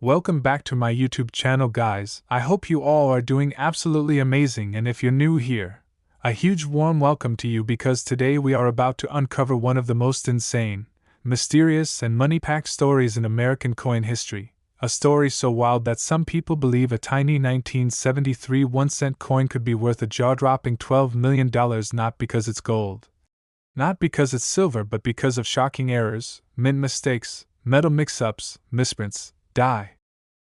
Welcome back to my YouTube channel, guys. I hope you all are doing absolutely amazing, and if you're new here, a huge warm welcome to you because today we are about to uncover one of the most insane, mysterious, and money-packed stories in American coin history. A story so wild that some people believe a tiny 1973 1-cent coin could be worth a jaw-dropping $12 million, not because it's gold, not because it's silver, but because of shocking errors, mint mistakes, metal mix-ups, misprints, die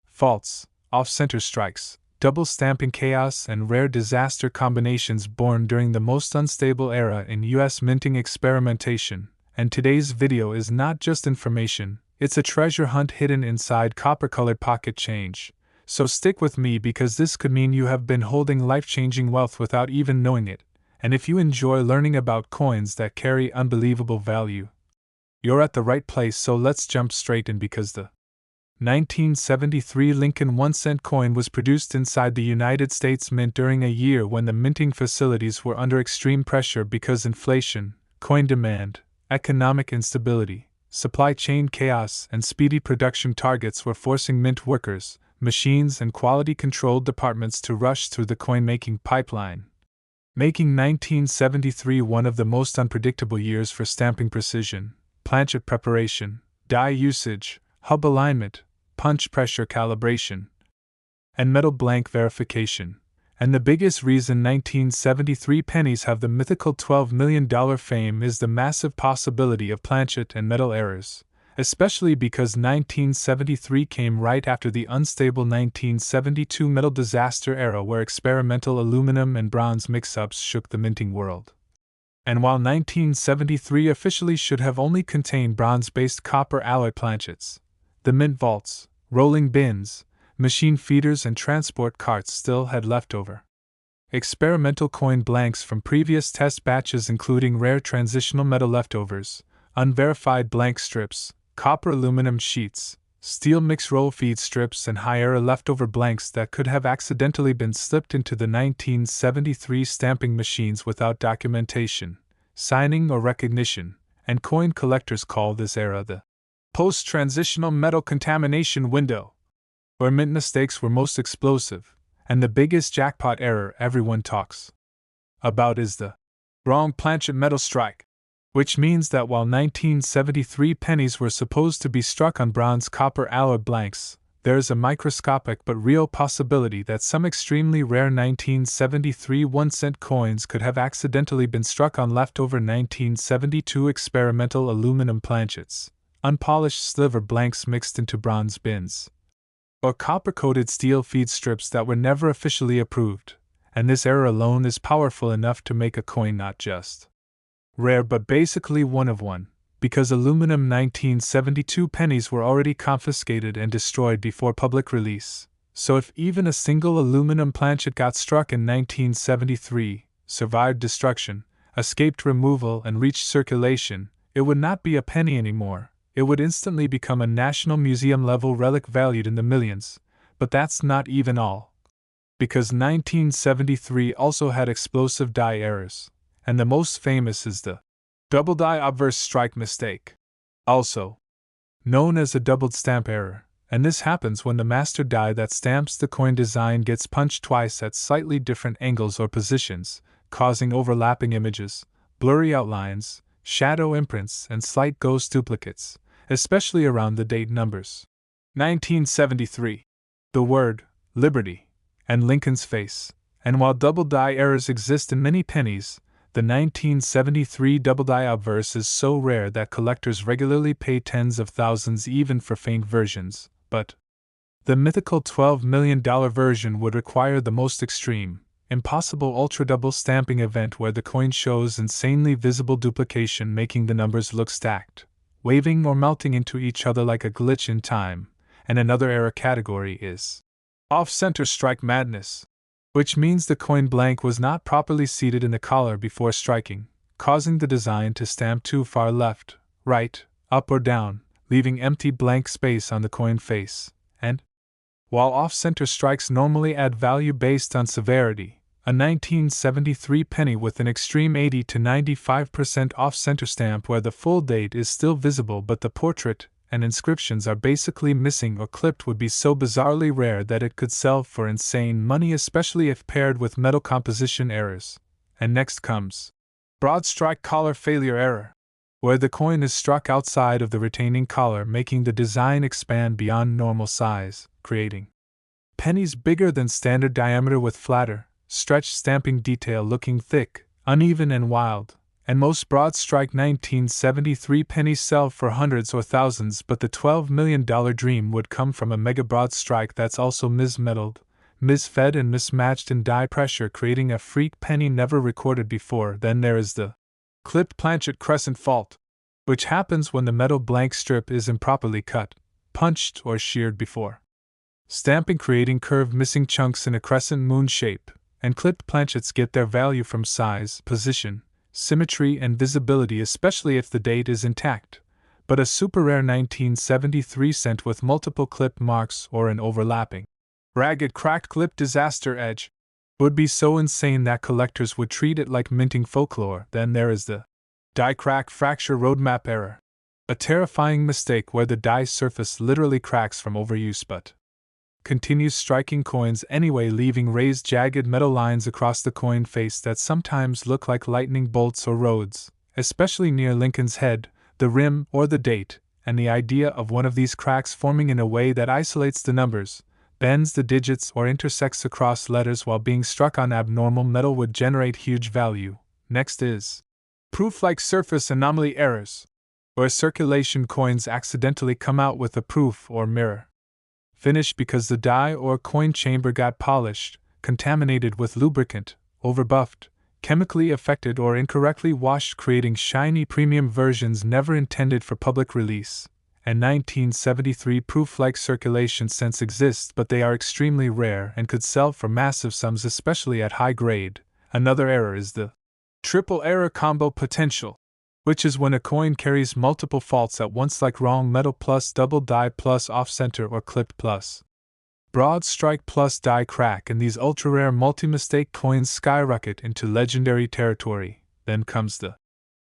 faults, off-center strikes, double stamping chaos, and rare disaster combinations born during the most unstable era in U.S. minting experimentation. And today's video is not just information, it's a treasure hunt hidden inside copper-colored pocket change. So stick with me because this could mean you have been holding life-changing wealth without even knowing it. And if you enjoy learning about coins that carry unbelievable value, you're at the right place, so let's jump straight in because the 1973 Lincoln 1-cent coin was produced inside the United States Mint during a year when the minting facilities were under extreme pressure because inflation, coin demand, economic instability, supply chain chaos, and speedy production targets were forcing mint workers, machines, and quality control departments to rush through the coin-making pipeline, making 1973 one of the most unpredictable years for stamping precision, planchet preparation, die usage, hub alignment, punch pressure calibration, and metal blank verification. And the biggest reason 1973 pennies have the mythical $12 million fame is the massive possibility of planchet and metal errors, especially because 1973 came right after the unstable 1972 metal disaster era where experimental aluminum and bronze mix-ups shook the minting world. And while 1973 officially should have only contained bronze-based copper alloy planchets, the mint vaults, rolling bins, machine feeders, and transport carts still had leftover experimental coin blanks from previous test batches, including rare transitional metal leftovers, unverified blank strips, copper aluminum sheets, steel mix roll feed strips, and high-error leftover blanks that could have accidentally been slipped into the 1973 stamping machines without documentation, signing, or recognition, and coin collectors call this era the post-transitional metal contamination window, where mint mistakes were most explosive, and the biggest jackpot error everyone talks about is the wrong planchet metal strike, which means that while 1973 pennies were supposed to be struck on bronze copper alloy blanks, there is a microscopic but real possibility that some extremely rare 1973 1-cent coins could have accidentally been struck on leftover 1972 experimental aluminum planchets, unpolished sliver blanks mixed into bronze bins, or copper-coated steel feed strips that were never officially approved, and this error alone is powerful enough to make a coin not just rare but basically one of one, because aluminum 1972 pennies were already confiscated and destroyed before public release. So if even a single aluminum planchet got struck in 1973, survived destruction, escaped removal, and reached circulation, it would not be a penny anymore. It would instantly become a National Museum-level relic valued in the millions. But that's not even all, because 1973 also had explosive die errors, and the most famous is the double die obverse strike mistake, also known as a doubled stamp error, and this happens when the master die that stamps the coin design gets punched twice at slightly different angles or positions, causing overlapping images, blurry outlines, shadow imprints, and slight ghost duplicates, especially around the date numbers 1973, the word liberty, and Lincoln's face. And while double die errors exist in many pennies, the 1973 double die obverse is so rare that collectors regularly pay tens of thousands even for faint versions, but the mythical $12 million version would require the most extreme, impossible ultra-double stamping event where the coin shows insanely visible duplication, making the numbers look stacked, waving, or melting into each other like a glitch in time. And another error category is off-center strike madness, which means the coin blank was not properly seated in the collar before striking, causing the design to stamp too far left, right, up, or down, leaving empty blank space on the coin face. And while off-center strikes normally add value based on severity, a 1973 penny with an extreme 80 to 95% off-center stamp where the full date is still visible but the portrait, and inscriptions are basically missing or clipped would be so bizarrely rare that it could sell for insane money, especially if paired with metal composition errors. And next comes broad strike collar failure error, where the coin is struck outside of the retaining collar, making the design expand beyond normal size, creating pennies bigger than standard diameter with flatter, stretched stamping detail looking thick, uneven and wild. And most broad strike 1973 pennies sell for hundreds or thousands, but the $12 million dream would come from a mega broad strike that's also mismetalled, misfed and mismatched in die pressure, creating a freak penny never recorded before. Then there is the clipped planchet crescent fault, which happens when the metal blank strip is improperly cut, punched, or sheared before stamping, creating curved missing chunks in a crescent moon shape. And clipped planchets get their value from size, position, symmetry, and visibility, especially if the date is intact. But a super rare 1973 cent with multiple clip marks or an overlapping, ragged cracked clip disaster edge would be so insane that collectors would treat it like minting folklore. Then there is the die crack fracture roadmap error, a terrifying mistake where the die surface literally cracks from overuse but continues striking coins anyway, leaving raised jagged metal lines across the coin face that sometimes look like lightning bolts or roads, especially near Lincoln's head, the rim, or the date. And the idea of one of these cracks forming in a way that isolates the numbers, bends the digits, or intersects across letters while being struck on abnormal metal would generate huge value. Next is proof-like surface anomaly errors, where circulation coins accidentally come out with a proof or mirror finish because the die or coin chamber got polished, contaminated with lubricant, overbuffed, chemically affected, or incorrectly washed, creating shiny premium versions never intended for public release. And 1973 proof-like circulation cents exist, but they are extremely rare and could sell for massive sums, especially at high grade. Another error is the triple error combo potential, which is when a coin carries multiple faults at once, like wrong metal plus double die plus off-center or clipped plus broad strike plus die crack, and these ultra-rare multi-mistake coins skyrocket into legendary territory. Then comes the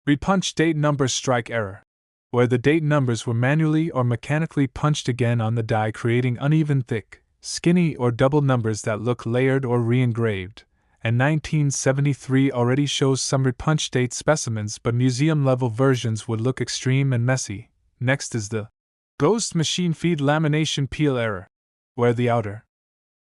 repunch date number strike error, where the date numbers were manually or mechanically punched again on the die, creating uneven, thick, skinny, or double numbers that look layered or re-engraved. And 1973 already shows some repunch date specimens, but museum-level versions would look extreme and messy. Next is the ghost machine feed lamination peel error, where the outer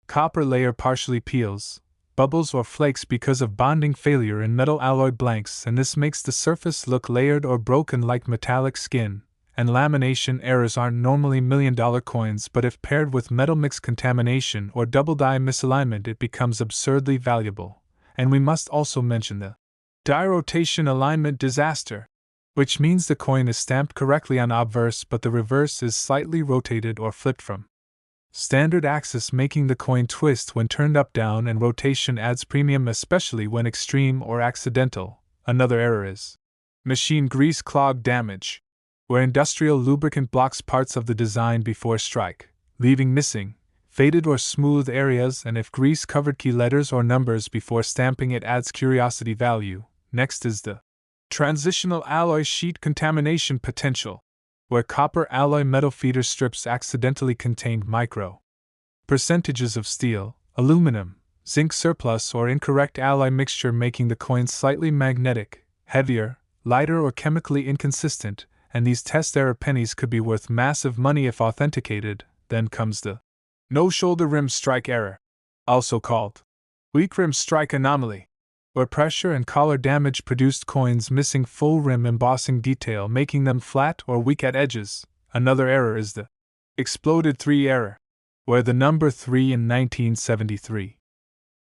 copper layer partially peels, bubbles, or flakes because of bonding failure in metal alloy blanks, and this makes the surface look layered or broken like metallic skin. And lamination errors aren't normally million-dollar coins, but if paired with metal mix contamination or double die misalignment, it becomes absurdly valuable. And we must also mention the die rotation alignment disaster, which means the coin is stamped correctly on obverse, but the reverse is slightly rotated or flipped from standard axis, making the coin twist when turned up down, and rotation adds premium, especially when extreme or accidental. Another error is machine grease clog damage, where industrial lubricant blocks parts of the design before strike, leaving missing, faded, or smooth areas, and if grease covered key letters or numbers before stamping, it adds curiosity value. Next is the transitional alloy sheet contamination potential, where copper alloy metal feeder strips accidentally contained micro percentages of steel, aluminum, zinc surplus, or incorrect alloy mixture, making the coin slightly magnetic, heavier, lighter, or chemically inconsistent. And these test error pennies could be worth massive money if authenticated. Then comes the no shoulder rim strike error, also called weak rim strike anomaly, where pressure and collar damage produced coins missing full rim embossing detail, making them flat or weak at edges. Another error is the exploded 3 error, where the number 3 in 1973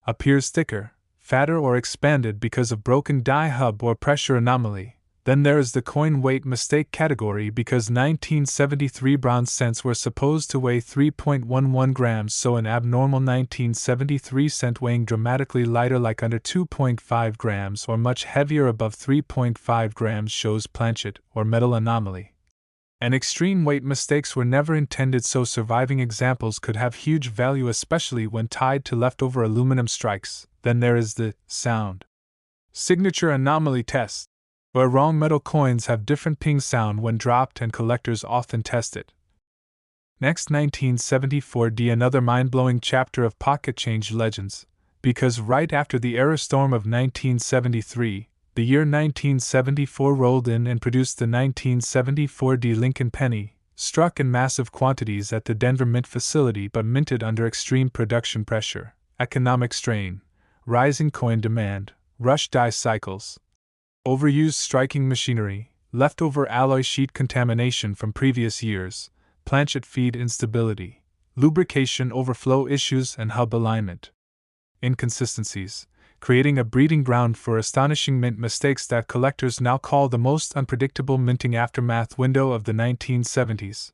appears thicker, fatter, or expanded because of broken die hub or pressure anomaly. Then there is the coin weight mistake category, because 1973 bronze cents were supposed to weigh 3.11 grams, so an abnormal 1973 cent weighing dramatically lighter, like under 2.5 grams, or much heavier above 3.5 grams, shows planchet or metal anomaly. And extreme weight mistakes were never intended, so surviving examples could have huge value, especially when tied to leftover aluminum strikes. Then there is the sound signature anomaly test, where wrong metal coins have different ping sound when dropped, and collectors often test it. Next, 1974D, another mind-blowing chapter of pocket change legends, because right after the era storm of 1973, the year 1974 rolled in and produced the 1974D Lincoln penny, struck in massive quantities at the Denver Mint facility but minted under extreme production pressure, economic strain, rising coin demand, rush die cycles, overused striking machinery, leftover alloy sheet contamination from previous years, planchet feed instability, lubrication overflow issues, and hub alignment inconsistencies, creating a breeding ground for astonishing mint mistakes that collectors now call the most unpredictable minting aftermath window of the 1970s,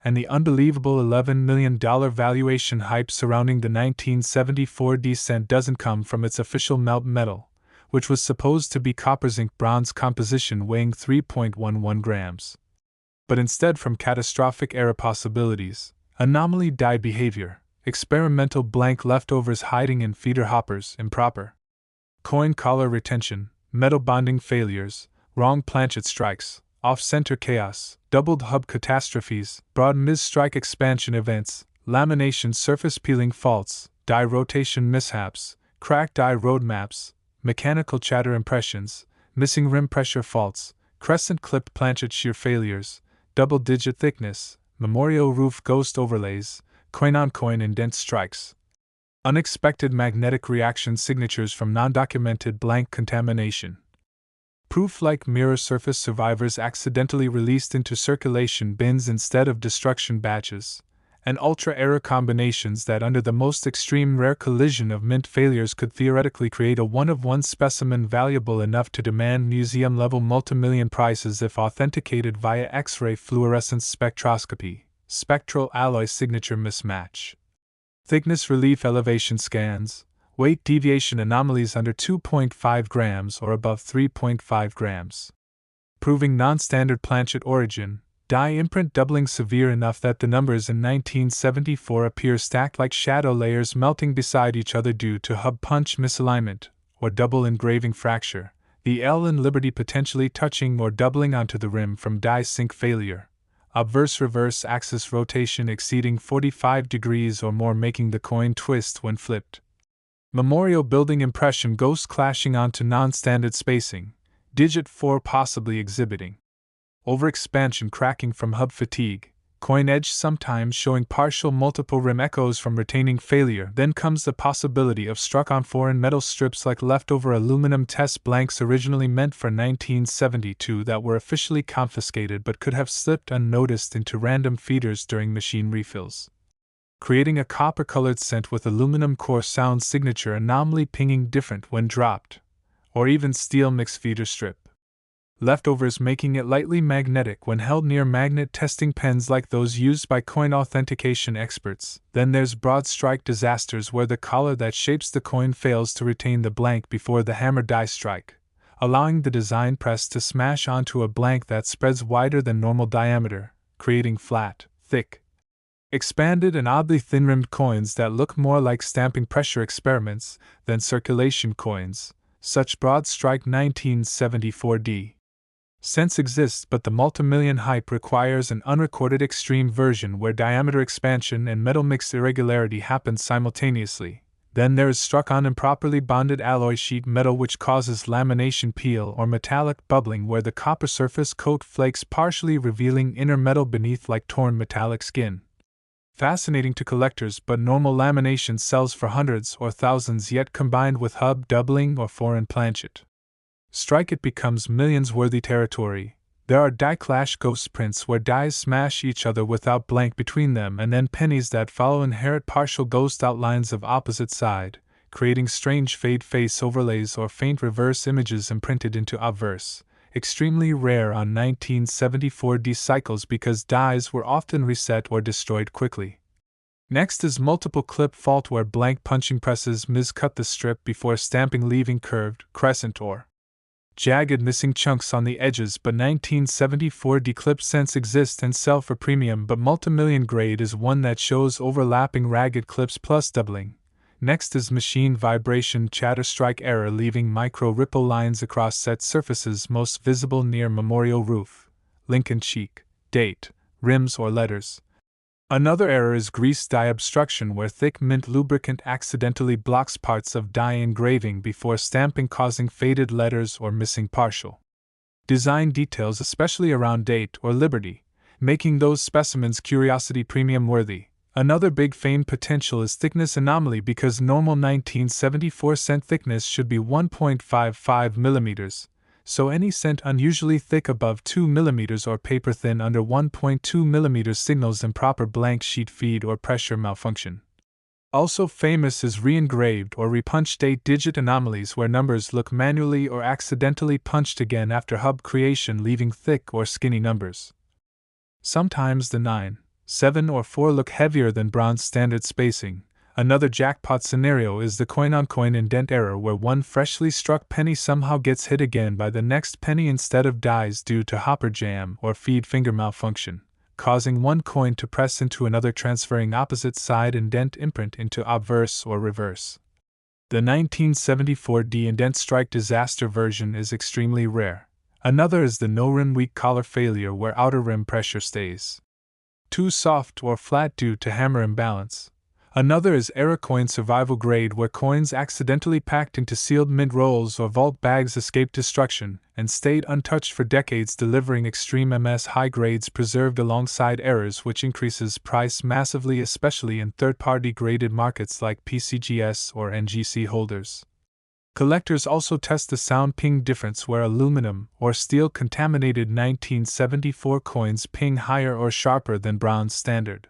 and the unbelievable $11 million valuation hype surrounding the 1974 descent doesn't come from its official melt metal, which was supposed to be copper zinc bronze composition weighing 3.11 grams, but instead from catastrophic error possibilities, anomaly die behavior, experimental blank leftovers hiding in feeder hoppers, improper coin collar retention, metal bonding failures, wrong planchet strikes, off-center chaos, doubled hub catastrophes, broad mis-strike expansion events, lamination surface peeling faults, die rotation mishaps, cracked die roadmaps, mechanical chatter impressions, missing rim pressure faults, crescent clipped planchet shear failures, double-digit thickness, memorial roof ghost overlays, coin-on-coin indent strikes, unexpected magnetic reaction signatures from non-documented blank contamination, proof like mirror surface survivors accidentally released into circulation bins instead of destruction batches, and ultra-error combinations that under the most extreme rare collision of mint failures could theoretically create a one-of-one specimen valuable enough to demand museum-level multimillion prices if authenticated via X-ray fluorescence spectroscopy, spectral alloy signature mismatch, thickness relief elevation scans, weight deviation anomalies under 2.5 grams or above 3.5 grams, proving non-standard planchet origin, die imprint doubling severe enough that the numbers in 1974 appear stacked like shadow layers melting beside each other due to hub punch misalignment, or double engraving fracture, the L in Liberty potentially touching or doubling onto the rim from die sink failure, obverse reverse axis rotation exceeding 45 degrees or more making the coin twist when flipped, memorial building impression ghost clashing onto non-standard spacing, digit 4 possibly exhibiting overexpansion cracking from hub fatigue, coin edge sometimes showing partial multiple rim echoes from retaining failure. Then comes the possibility of struck on foreign metal strips like leftover aluminum test blanks originally meant for 1972 that were officially confiscated but could have slipped unnoticed into random feeders during machine refills, creating a copper-colored scent with aluminum core sound signature anomaly pinging different when dropped, or even steel mix feeder strip leftovers making it lightly magnetic when held near magnet testing pens like those used by coin authentication experts. Then there's broad strike disasters where the collar that shapes the coin fails to retain the blank before the hammer die strike, allowing the design press to smash onto a blank that spreads wider than normal diameter, creating flat, thick, expanded and oddly thin-rimmed coins that look more like stamping pressure experiments than circulation coins. Such broad strike 1974D sense exists, but the multimillion hype requires an unrecorded extreme version where diameter expansion and metal mix irregularity happen simultaneously. Then there is struck on improperly bonded alloy sheet metal which causes lamination peel or metallic bubbling where the copper surface coat flakes partially revealing inner metal beneath like torn metallic skin. Fascinating to collectors, but normal lamination sells for hundreds or thousands, yet combined with hub doubling or foreign planchet strike it becomes millions-worthy territory. There are die clash ghost prints where dies smash each other without blank between them, and then pennies that follow inherit partial ghost outlines of opposite side, creating strange fade face overlays or faint reverse images imprinted into obverse, extremely rare on 1974D cycles because dies were often reset or destroyed quickly. Next is multiple clip fault where blank punching presses miscut the strip before stamping, leaving curved, crescent or jagged missing chunks on the edges, but 1974 declip scents exist and sell for premium, but multimillion grade is one that shows overlapping ragged clips plus doubling. Next is machine vibration chatter strike error leaving micro ripple lines across set surfaces most visible near memorial roof, Lincoln cheek, date, rims or letters. Another error is grease dye obstruction, where thick mint lubricant accidentally blocks parts of dye engraving before stamping, causing faded letters or missing partial design details, especially around date or liberty, making those specimens curiosity premium worthy. Another big fame potential is thickness anomaly, because normal 1974 cent thickness should be 1.55 millimeters, so any cent unusually thick above 2 mm or paper thin under 1.2 mm signals improper blank sheet feed or pressure malfunction. Also famous is re-engraved or repunched 8-digit anomalies, where numbers look manually or accidentally punched again after hub creation, leaving thick or skinny numbers. Sometimes the 9, 7, or 4 look heavier than bronze standard spacing. Another jackpot scenario is the coin-on-coin indent error, where one freshly struck penny somehow gets hit again by the next penny instead of dies due to hopper jam or feed finger malfunction, causing one coin to press into another, transferring opposite side indent imprint into obverse or reverse. The 1974 D indent strike disaster version is extremely rare. Another is the no-rim weak collar failure, where outer rim pressure stays too soft or flat due to hammer imbalance. Another is error coin survival grade, where coins accidentally packed into sealed mint rolls or vault bags escaped destruction and stayed untouched for decades, delivering extreme MS high grades preserved alongside errors, which increases price massively, especially in third-party graded markets like PCGS or NGC holders. Collectors also test the sound ping difference, where aluminum or steel contaminated 1974 coins ping higher or sharper than bronze standard.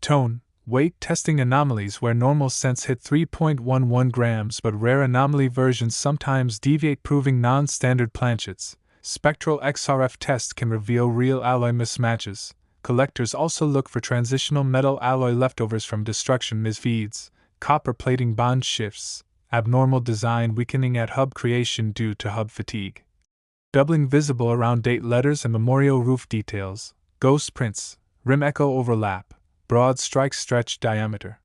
Tone, weight testing anomalies, where normal cents hit 3.11 grams but rare anomaly versions sometimes deviate, proving non-standard planchets. Spectral XRF test can reveal real alloy mismatches. Collectors also look for transitional metal alloy leftovers from destruction misfeeds, copper plating bond shifts, abnormal design weakening at hub creation due to hub fatigue, doubling visible around date letters and memorial roof details, ghost prints, rim echo overlap, broad strike stretch diameter,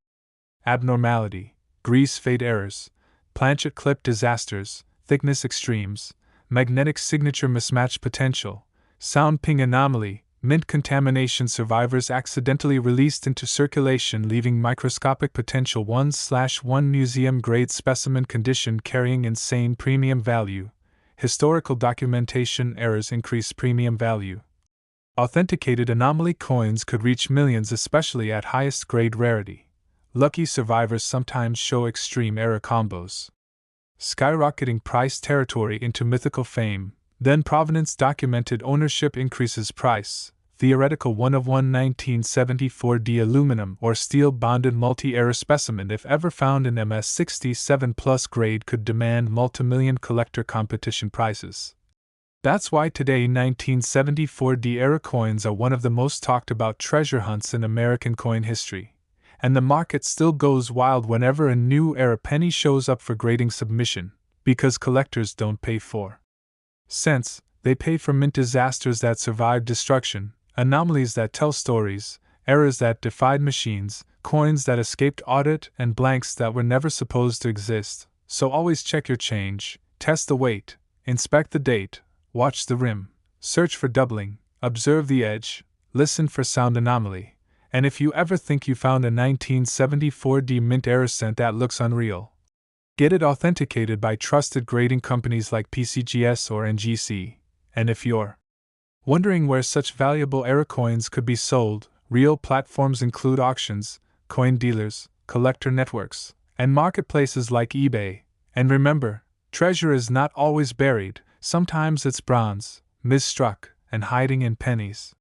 abnormality, grease fade errors, planchet clip disasters, thickness extremes, magnetic signature mismatch potential, sound ping anomaly, mint contamination survivors accidentally released into circulation, leaving microscopic potential 1/1 museum grade specimen condition carrying insane premium value, historical documentation errors increase premium value. Authenticated anomaly coins could reach millions, especially at highest grade rarity. Lucky survivors sometimes show extreme error combos, skyrocketing price territory into mythical fame. Then provenance documented ownership increases price. Theoretical 1 of 1 1974 D aluminum or steel bonded multi-error specimen, if ever found in MS67 plus grade, could demand multimillion collector competition prices. That's why today 1974 D era coins are one of the most talked about treasure hunts in American coin history. And the market still goes wild whenever a new era penny shows up for grading submission, because collectors don't pay for cents, they pay for mint disasters that survived destruction, anomalies that tell stories, errors that defied machines, coins that escaped audit, and blanks that were never supposed to exist. So always check your change, test the weight, inspect the date, watch the rim, search for doubling, observe the edge, listen for sound anomaly, and if you ever think you found a 1974 D mint error cent that looks unreal, get it authenticated by trusted grading companies like PCGS or NGC. And if you're wondering where such valuable error coins could be sold, real platforms include auctions, coin dealers, collector networks, and marketplaces like eBay. And remember, treasure is not always buried, sometimes it's bronze, misstruck, and hiding in pennies.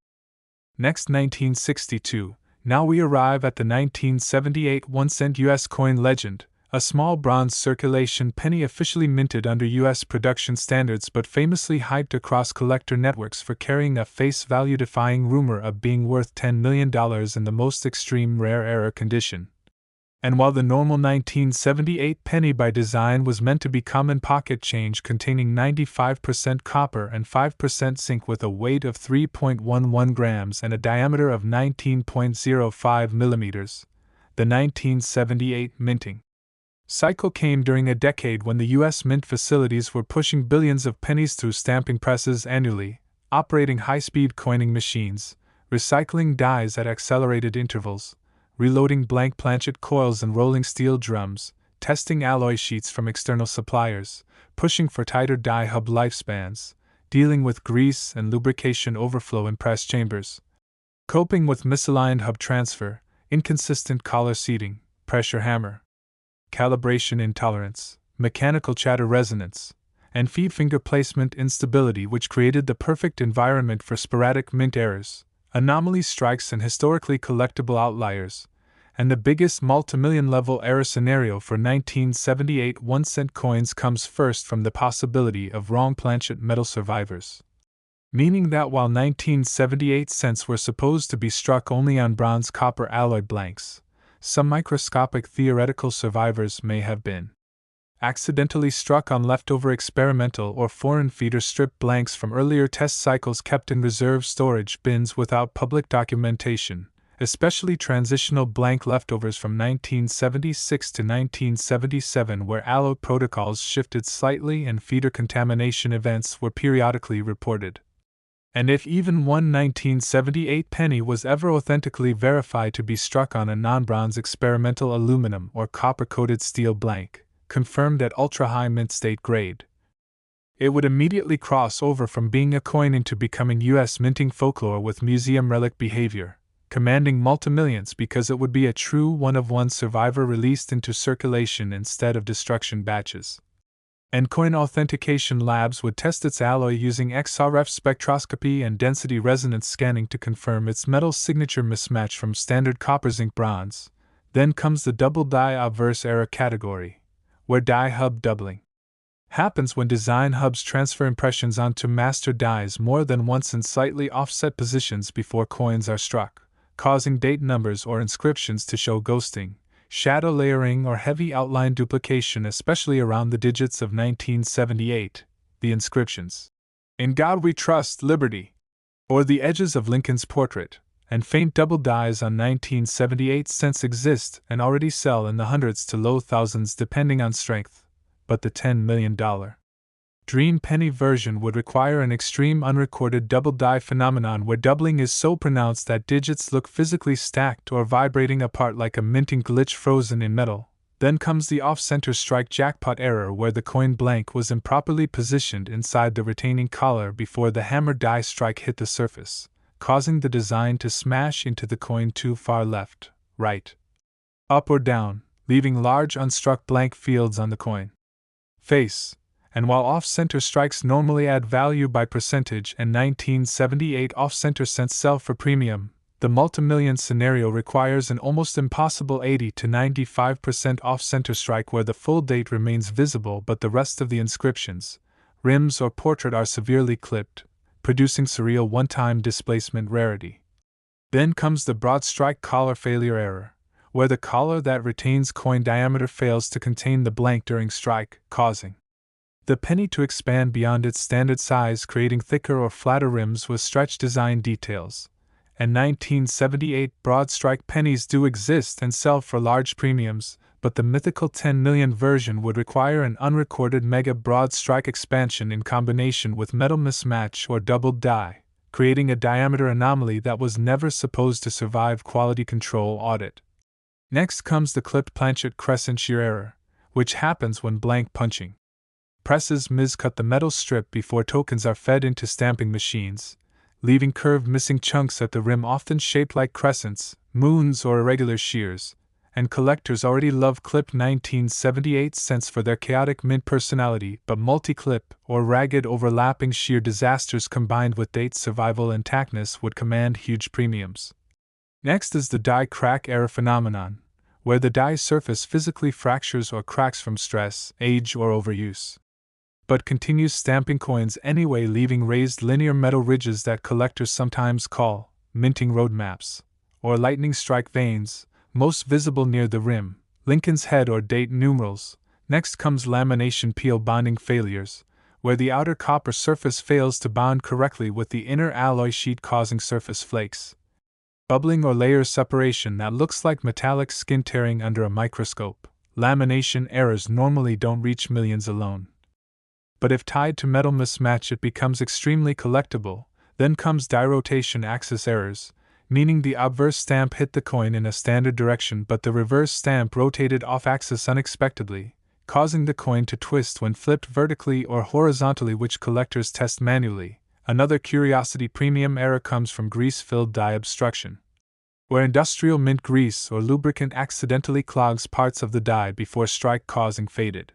Next, 1962. Now we arrive at the 1978 1-cent US coin legend, a small bronze circulation penny officially minted under US production standards but famously hyped across collector networks for carrying a face value defying rumor of being worth $10 million in the most extreme rare error condition. And while the normal 1978 penny by design was meant to be common pocket change containing 95% copper and 5% zinc with a weight of 3.11 grams and a diameter of 19.05 millimeters, the 1978 minting cycle came during a decade when the U.S. mint facilities were pushing billions of pennies through stamping presses annually, operating high-speed coining machines, recycling dies at accelerated intervals, reloading blank planchet coils and rolling steel drums, testing alloy sheets from external suppliers, pushing for tighter die hub lifespans, dealing with grease and lubrication overflow in press chambers, coping with misaligned hub transfer, inconsistent collar seating, pressure hammer, calibration intolerance, mechanical chatter resonance, and feed finger placement instability, which created the perfect environment for sporadic mint errors, anomaly strikes, and historically collectible outliers. And the biggest multimillion level error scenario for 1978 1-cent coins comes first from the possibility of wrong planchet metal survivors. Meaning that while 1978 cents were supposed to be struck only on bronze copper alloy blanks, some microscopic theoretical survivors may have been accidentally struck on leftover experimental or foreign feeder strip blanks from earlier test cycles kept in reserve storage bins without public documentation, especially transitional blank leftovers from 1976 to 1977, where alloy protocols shifted slightly and feeder contamination events were periodically reported. And if even one 1978 penny was ever authentically verified to be struck on a non-bronze experimental aluminum or copper-coated steel blank, confirmed at ultra-high mint state grade, it would immediately cross over from being a coin into becoming U.S. minting folklore with museum relic behavior, commanding multimillions because it would be a true one-of-one survivor released into circulation instead of destruction batches. And coin authentication labs would test its alloy using XRF spectroscopy and density resonance scanning to confirm its metal signature mismatch from standard copper zinc bronze. Then comes the double die obverse error category, where die hub doubling happens when design hubs transfer impressions onto master dies more than once in slightly offset positions before coins are struck, causing date numbers or inscriptions to show ghosting, shadow layering, or heavy outline duplication, especially around the digits of 1978, the inscriptions, "In God We Trust, Liberty," or the edges of Lincoln's portrait, and faint double dies on 1978 cents exist and already sell in the hundreds to low thousands depending on strength, but the $10 million dream penny version would require an extreme unrecorded double die phenomenon where doubling is so pronounced that digits look physically stacked or vibrating apart like a minting glitch frozen in metal. Then comes the off-center strike jackpot error where the coin blank was improperly positioned inside the retaining collar before the hammer die strike hit the surface, causing the design to smash into the coin too far left, right, up or down, leaving large unstruck blank fields on the coin face. And while off-center strikes normally add value by percentage and 1978 off-center cents sell for premium, the multimillion scenario requires an almost impossible 80 to 95% off-center strike where the full date remains visible but the rest of the inscriptions, rims or portrait are severely clipped, producing surreal one-time displacement rarity. Then comes the broad strike collar failure error, where the collar that retains coin diameter fails to contain the blank during strike, causing the penny to expand beyond its standard size, creating thicker or flatter rims with stretched design details. And 1978 broad strike pennies do exist and sell for large premiums, but the mythical 10 million version would require an unrecorded mega broad strike expansion in combination with metal mismatch or doubled die, creating a diameter anomaly that was never supposed to survive quality control audit. Next comes the clipped planchet crescent shear error, which happens when blank punching presses miscut the metal strip before tokens are fed into stamping machines, leaving curved missing chunks at the rim often shaped like crescents, moons, or irregular shears, and collectors already love clipped 1978 cents for their chaotic mint personality, but multi-clip or ragged overlapping shear disasters combined with date survival intactness would command huge premiums. Next is the die crack error phenomenon, where the die surface physically fractures or cracks from stress, age, or overuse, but continues stamping coins anyway, leaving raised linear metal ridges that collectors sometimes call minting roadmaps, or lightning strike veins, most visible near the rim, Lincoln's head, or date numerals. Next comes lamination peel bonding failures, where the outer copper surface fails to bond correctly with the inner alloy sheet, causing surface flakes, bubbling, or layer separation that looks like metallic skin tearing under a microscope. Lamination errors normally don't reach millions alone, but if tied to metal mismatch it becomes extremely collectible. Then comes die rotation axis errors, meaning the obverse stamp hit the coin in a standard direction but the reverse stamp rotated off-axis unexpectedly, causing the coin to twist when flipped vertically or horizontally, which collectors test manually. Another curiosity premium error comes from grease-filled die obstruction, where industrial mint grease or lubricant accidentally clogs parts of the die before strike, causing faded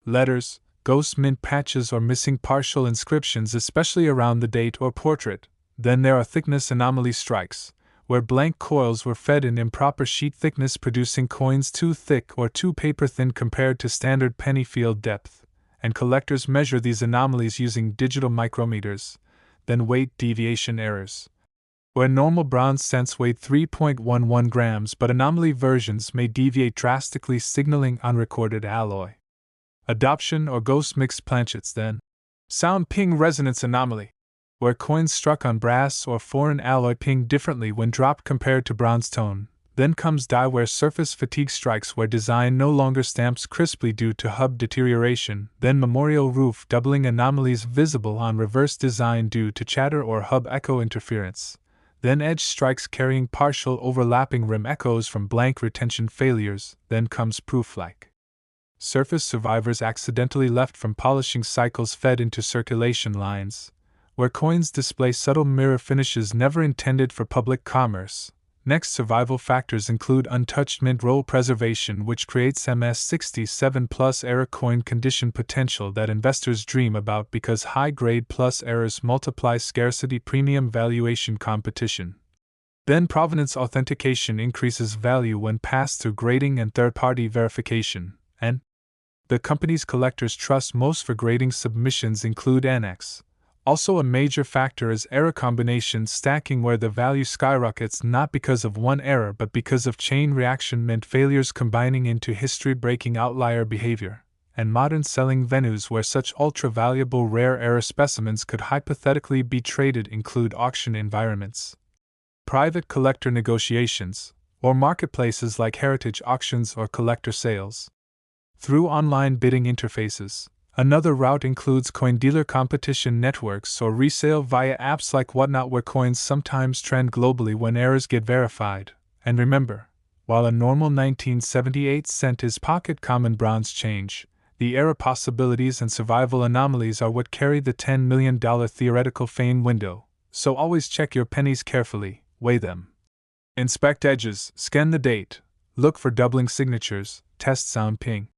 letters, ghost mint patches, or missing partial inscriptions, especially around the date or portrait. Then there are thickness anomaly strikes, where blank coils were fed in improper sheet thickness, producing coins too thick or too paper thin compared to standard penny field depth, and collectors measure these anomalies using digital micrometers. Then weight deviation errors, where normal bronze cents weighed 3.11 grams but anomaly versions may deviate drastically, signaling unrecorded alloy adoption or ghost mixed planchets. Then sound ping resonance anomaly, where coins struck on brass or foreign alloy ping differently when dropped compared to bronze tone. Then comes die wear surface fatigue strikes, where design no longer stamps crisply due to hub deterioration. Then memorial roof doubling anomalies visible on reverse design due to chatter or hub echo interference. Then edge strikes carrying partial overlapping rim echoes from blank retention failures. Then comes proof-like surface survivors accidentally left from polishing cycles fed into circulation lines, where coins display subtle mirror finishes never intended for public commerce. Next, survival factors include untouched mint roll preservation, which creates MS67 plus error coin condition potential that investors dream about because high grade plus errors multiply scarcity premium valuation competition. Then provenance authentication increases value when passed through grading and third-party verification, and the companies collectors trust most for grading submissions include NX. Also, a major factor is error combination stacking, where the value skyrockets not because of one error but because of chain reaction mint failures combining into history-breaking outlier behavior, and modern selling venues where such ultra-valuable rare error specimens could hypothetically be traded include auction environments, private collector negotiations, or marketplaces like heritage auctions or collector sales. Through online bidding interfaces. Another route includes coin dealer competition networks or resale via apps like Whatnot, where coins sometimes trend globally when errors get verified. And remember, while a normal 1978 cent is pocket common bronze change, the error possibilities and survival anomalies are what carry the $10 million theoretical fame window, so always check your pennies carefully, weigh them, inspect edges, scan the date, look for doubling signatures, test sound ping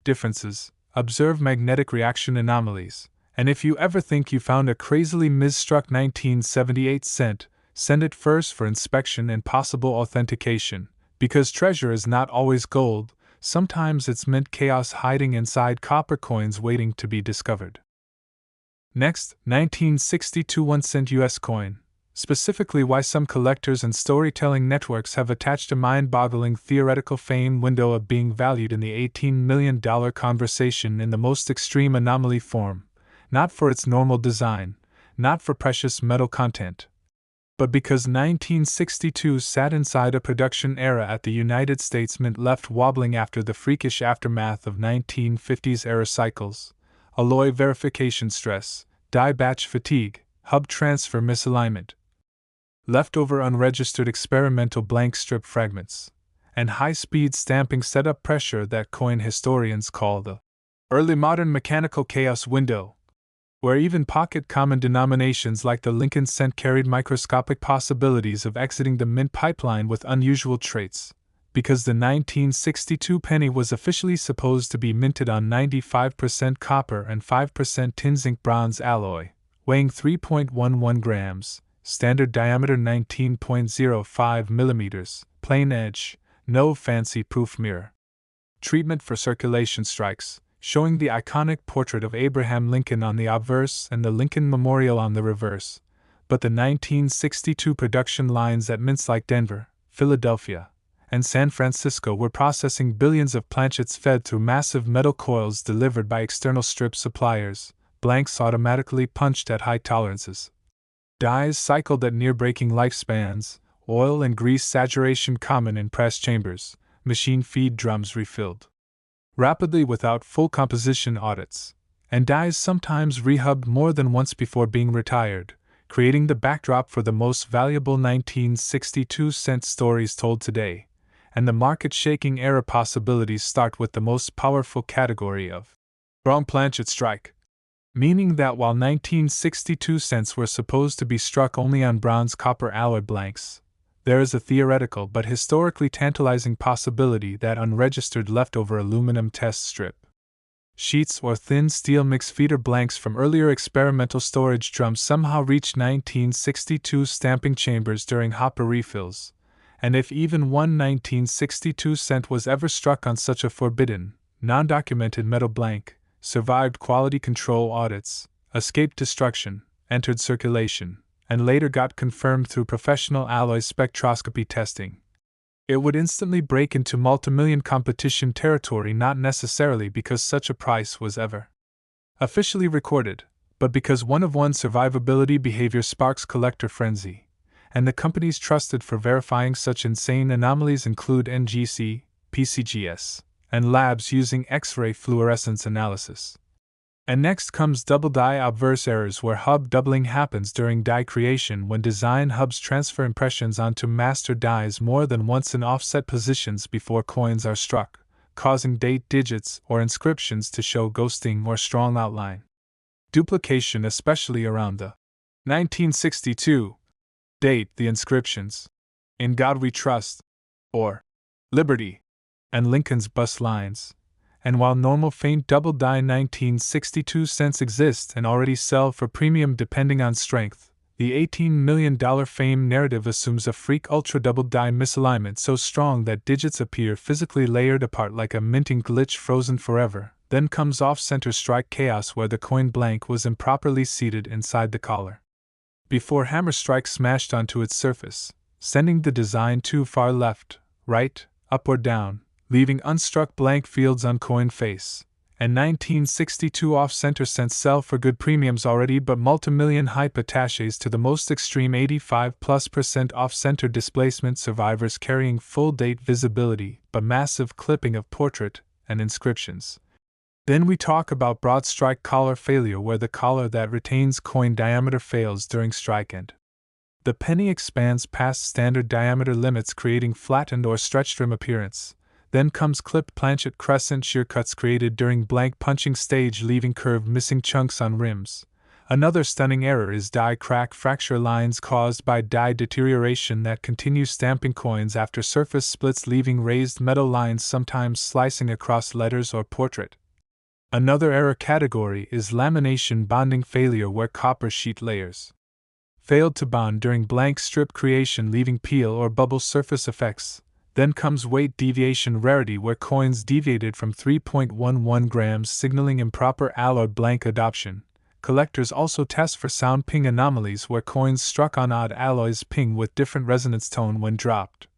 differences, observe magnetic reaction anomalies, and if you ever think you found a crazily misstruck 1978 cent, send it first for inspection and possible authentication, because treasure is not always gold, sometimes it's mint chaos hiding inside copper coins waiting to be discovered. Next, 1962 1 cent US coin. Specifically, why some collectors and storytelling networks have attached a mind-boggling theoretical fame window of being valued in the $18 million conversation in the most extreme anomaly form, not for its normal design, not for precious metal content, but because 1962 sat inside a production era at the United States Mint left wobbling after the freakish aftermath of 1950s era cycles, alloy verification stress, die batch fatigue, hub transfer misalignment, leftover unregistered experimental blank strip fragments, and high-speed stamping setup pressure that coin historians call the early modern mechanical chaos window, where even pocket common denominations like the Lincoln cent carried microscopic possibilities of exiting the mint pipeline with unusual traits, because the 1962 penny was officially supposed to be minted on 95% copper and 5% tin zinc bronze alloy, weighing 3.11 grams, standard diameter 19.05 millimeters, plain edge, no fancy proof mirror. Treatment for circulation strikes, showing the iconic portrait of Abraham Lincoln on the obverse and the Lincoln Memorial on the reverse, but the 1962 production lines at mints like Denver, Philadelphia, and San Francisco were processing billions of planchets fed through massive metal coils delivered by external strip suppliers, blanks automatically punched at high tolerances, dies cycled at near breaking lifespans, oil and grease saturation common in press chambers, machine feed drums refilled rapidly without full composition audits, and dies sometimes rehubbed more than once before being retired, creating the backdrop for the most valuable 1962 stories told today, and the market-shaking era possibilities start with the most powerful category of wrong planchet strike, meaning that while 1962 were supposed to be struck only on bronze copper alloy blanks, there is a theoretical but historically tantalizing possibility that unregistered leftover aluminum test strip sheets or thin steel mix feeder blanks from earlier experimental storage drums somehow reached 1962 stamping chambers during hopper refills, and if even one 1962 was ever struck on such a forbidden, non-documented metal blank, survived quality control audits, escaped destruction, entered circulation, and later got confirmed through professional alloy spectroscopy testing, it would instantly break into multimillion competition territory, not necessarily because such a price was ever officially recorded, but because one-of-one survivability behavior sparks collector frenzy, and the companies trusted for verifying such insane anomalies include NGC, PCGS, and labs using X-ray fluorescence analysis. And next comes double die obverse errors, where hub doubling happens during die creation when design hubs transfer impressions onto master dies more than once in offset positions before coins are struck, causing date digits or inscriptions to show ghosting or strong outline duplication, especially around the 1962 date. The inscriptions, "In God We Trust," or "Liberty," and Lincoln's bust lines. And while normal faint double die 1962 exist and already sell for premium depending on strength, the $18 million fame narrative assumes a freak ultra double die misalignment so strong that digits appear physically layered apart like a minting glitch frozen forever. Then comes off-center strike chaos, where the coin blank was improperly seated inside the collar before hammer strike smashed onto its surface, sending the design too far left, right, up or down, leaving unstruck blank fields on coin face. And 1962 off-center cents sell for good premiums already, but multimillion hype attaches to the most extreme 85+% off-center displacement survivors carrying full date visibility but massive clipping of portrait and inscriptions. Then we talk about broad strike collar failure, where the collar that retains coin diameter fails during strike and the penny expands past standard diameter limits, creating flattened or stretched rim appearance. Then comes clipped planchet crescent shear cuts created during blank punching stage, leaving curved missing chunks on rims. Another stunning error is die crack fracture lines caused by die deterioration that continue stamping coins after surface splits, leaving raised metal lines sometimes slicing across letters or portrait. Another error category is lamination bonding failure, where copper sheet layers failed to bond during blank strip creation, leaving peel or bubble surface effects. Then comes weight deviation rarity, where coins deviated from 3.11 grams, signaling improper alloy blank adoption. Collectors also test for sound ping anomalies, where coins struck on odd alloys ping with different resonance tone when dropped.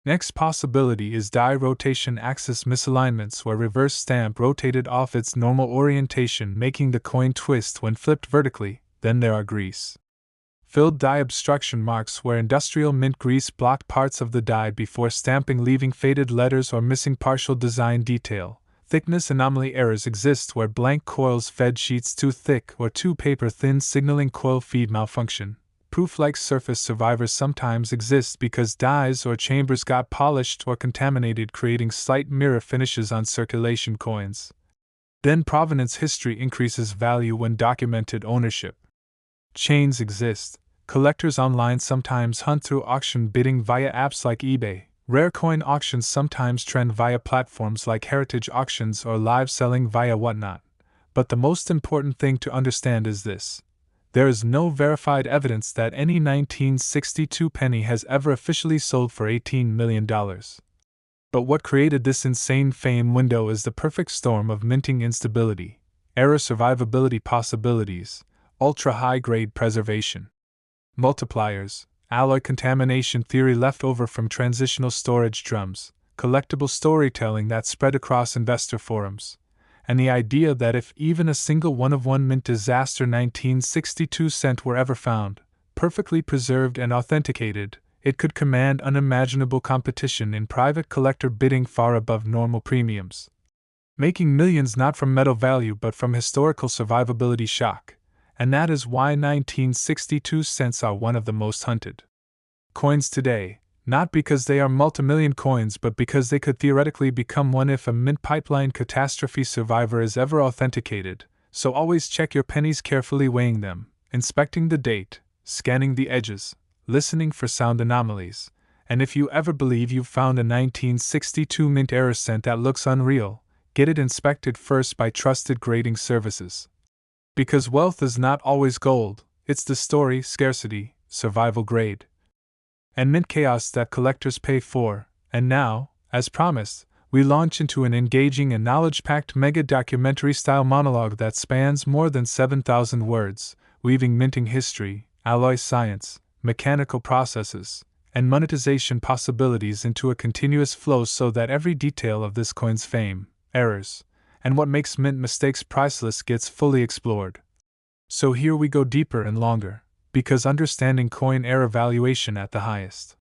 Next possibility is die rotation axis misalignments, where reverse stamp rotated off its normal orientation, making the coin twist when flipped vertically. Then there are grease filled die obstruction marks, where industrial mint grease blocked parts of the die before stamping, leaving faded letters or missing partial design detail. Thickness anomaly errors exist, where blank coils fed sheets too thick or too paper thin, signaling coil feed malfunction. Proof-like surface survivors sometimes exist because dies or chambers got polished or contaminated, creating slight mirror finishes on circulation coins. Then provenance history increases value when documented ownership chains exist. Collectors online sometimes hunt through auction bidding via apps like eBay. Rare coin auctions sometimes trend via platforms like heritage auctions or live selling via whatnot. But the most important thing to understand is this: there is no verified evidence that any 1962 penny has ever officially sold for $18 million. But what created this insane fame window is the perfect storm of minting instability, error survivability possibilities, ultra-high grade preservation, multipliers, alloy contamination theory left over from transitional storage drums, collectible storytelling that spread across investor forums, and the idea that if even a single one-of-one mint disaster 1962 were ever found, perfectly preserved and authenticated, it could command unimaginable competition in private collector bidding far above normal premiums, making millions not from metal value but from historical survivability shock. and that is why 1962 cents are one of the most hunted coins today, not because they are multimillion coins but because they could theoretically become one if a mint pipeline catastrophe survivor is ever authenticated, so always check your pennies carefully, weighing them, inspecting the date, scanning the edges, listening for sound anomalies, and if you ever believe you've found a 1962 mint error cent that looks unreal, get it inspected first by trusted grading services. Because wealth is not always gold, it's the story, scarcity, survival grade, and mint chaos that collectors pay for. And now, as promised, we launch into an engaging and knowledge-packed mega documentary-style monologue that spans more than 7,000 words, weaving minting history, alloy science, mechanical processes, and monetization possibilities into a continuous flow so that every detail of this coin's fame, errors, and what makes mint mistakes priceless gets fully explored. So here we go deeper and longer, because understanding coin error valuation at the highest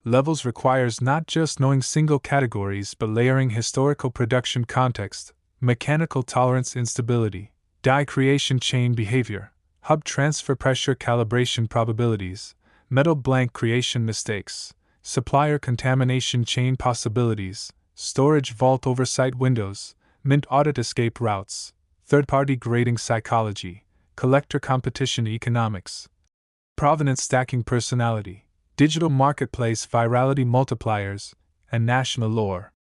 levels requires not just knowing single categories but layering historical production context, mechanical tolerance instability, die creation chain behavior, hub transfer pressure calibration probabilities, metal blank creation mistakes, supplier contamination chain possibilities, storage vault oversight windows, mint audit escape routes, third-party grading psychology, collector competition economics, provenance stacking personality, digital marketplace virality multipliers, and national lore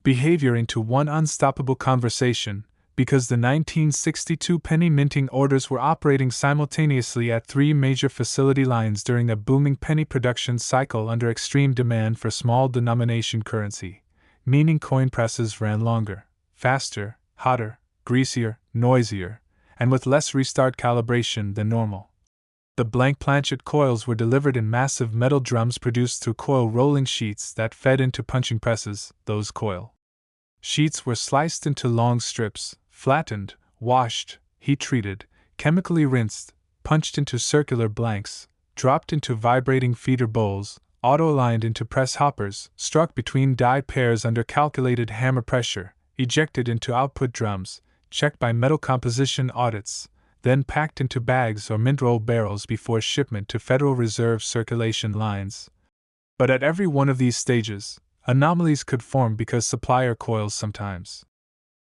behavior into one unstoppable conversation, because the 1962 penny minting orders were operating simultaneously at 3 major facility lines during a booming penny production cycle under extreme demand for small denomination currency, meaning coin presses ran longer, faster, hotter, greasier, noisier, and with less restart calibration than normal. The blank planchet coils were delivered in massive metal drums produced through coil rolling sheets that fed into punching presses. Those coil sheets were sliced into long strips, flattened, washed, heat-treated, chemically rinsed, punched into circular blanks, dropped into vibrating feeder bowls, auto-aligned into press hoppers, struck between die pairs under calculated hammer pressure, ejected into output drums, checked by metal composition audits, then packed into bags or mint roll barrels before shipment to Federal Reserve circulation lines. But at every one of these stages, anomalies could form because supplier coils sometimes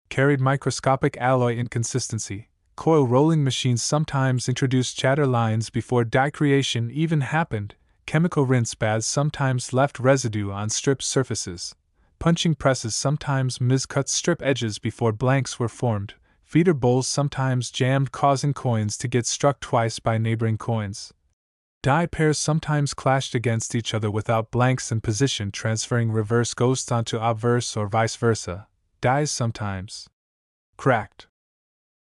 carried microscopic alloy inconsistency. Coil rolling machines sometimes introduced chatter lines before die creation even happened. Chemical rinse baths sometimes left residue on strip surfaces. Punching presses sometimes miscut strip edges before blanks were formed. Feeder bowls sometimes jammed, causing coins to get struck twice by neighboring coins. Die pairs sometimes clashed against each other without blanks in position, transferring reverse ghost onto obverse or vice versa. Dies sometimes cracked.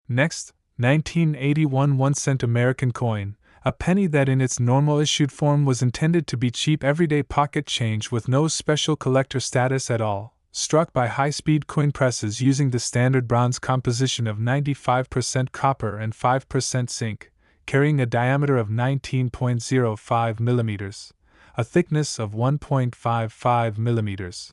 Next, 1981 1-cent American coin, a penny that in its normal issued form was intended to be cheap everyday pocket change with no special collector status at all, struck by high-speed coin presses using the standard bronze composition of 95% copper and 5% zinc, carrying a diameter of 19.05 millimeters, a thickness of 1.55 millimeters,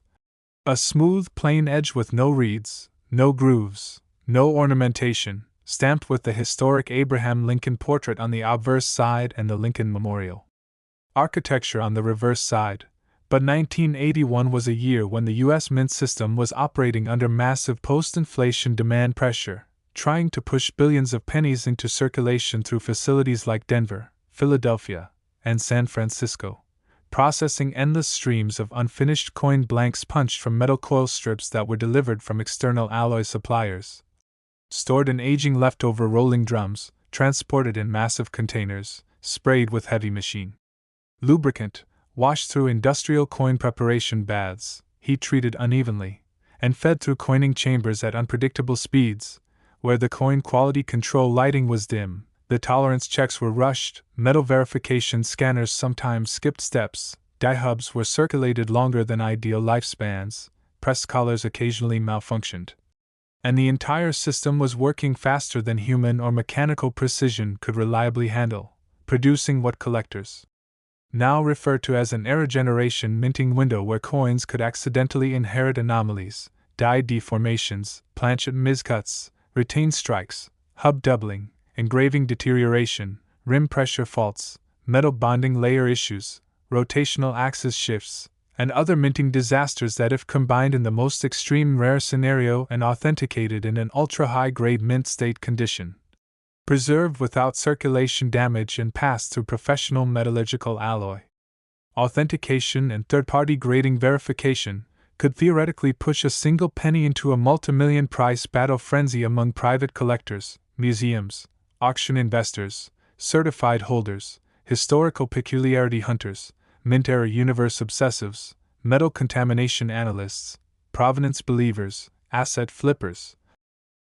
a smooth, plain edge with no reeds, no grooves, no ornamentation, stamped with the historic Abraham Lincoln portrait on the obverse side and the Lincoln Memorial architecture on the reverse side. But 1981 was a year when the U.S. mint system was operating under massive post-inflation demand pressure, trying to push billions of pennies into circulation through facilities like Denver, Philadelphia, and San Francisco, processing endless streams of unfinished coin blanks punched from metal coil strips that were delivered from external alloy suppliers, stored in aging leftover rolling drums, transported in massive containers, sprayed with heavy machine lubricant, washed through industrial coin preparation baths, heat-treated unevenly, and fed through coining chambers at unpredictable speeds, where the coin quality control lighting was dim, the tolerance checks were rushed, metal verification scanners sometimes skipped steps, die hubs were circulated longer than ideal lifespans, press collars occasionally malfunctioned, and the entire system was working faster than human or mechanical precision could reliably handle, producing what collectors now refer to as an error generation minting window, where coins could accidentally inherit anomalies, die deformations, planchet miscuts, retained strikes, hub doubling, engraving deterioration, rim pressure faults, metal bonding layer issues, rotational axis shifts, and other minting disasters that, if combined in the most extreme rare scenario and authenticated in an ultra-high grade mint state condition, preserved without circulation damage and passed through professional metallurgical alloy, authentication and third-party grading verification, could theoretically push a single penny into a multi-million price battle frenzy among private collectors, museums, auction investors, certified holders, historical peculiarity hunters, mint era universe obsessives, metal contamination analysts, provenance believers, asset flippers,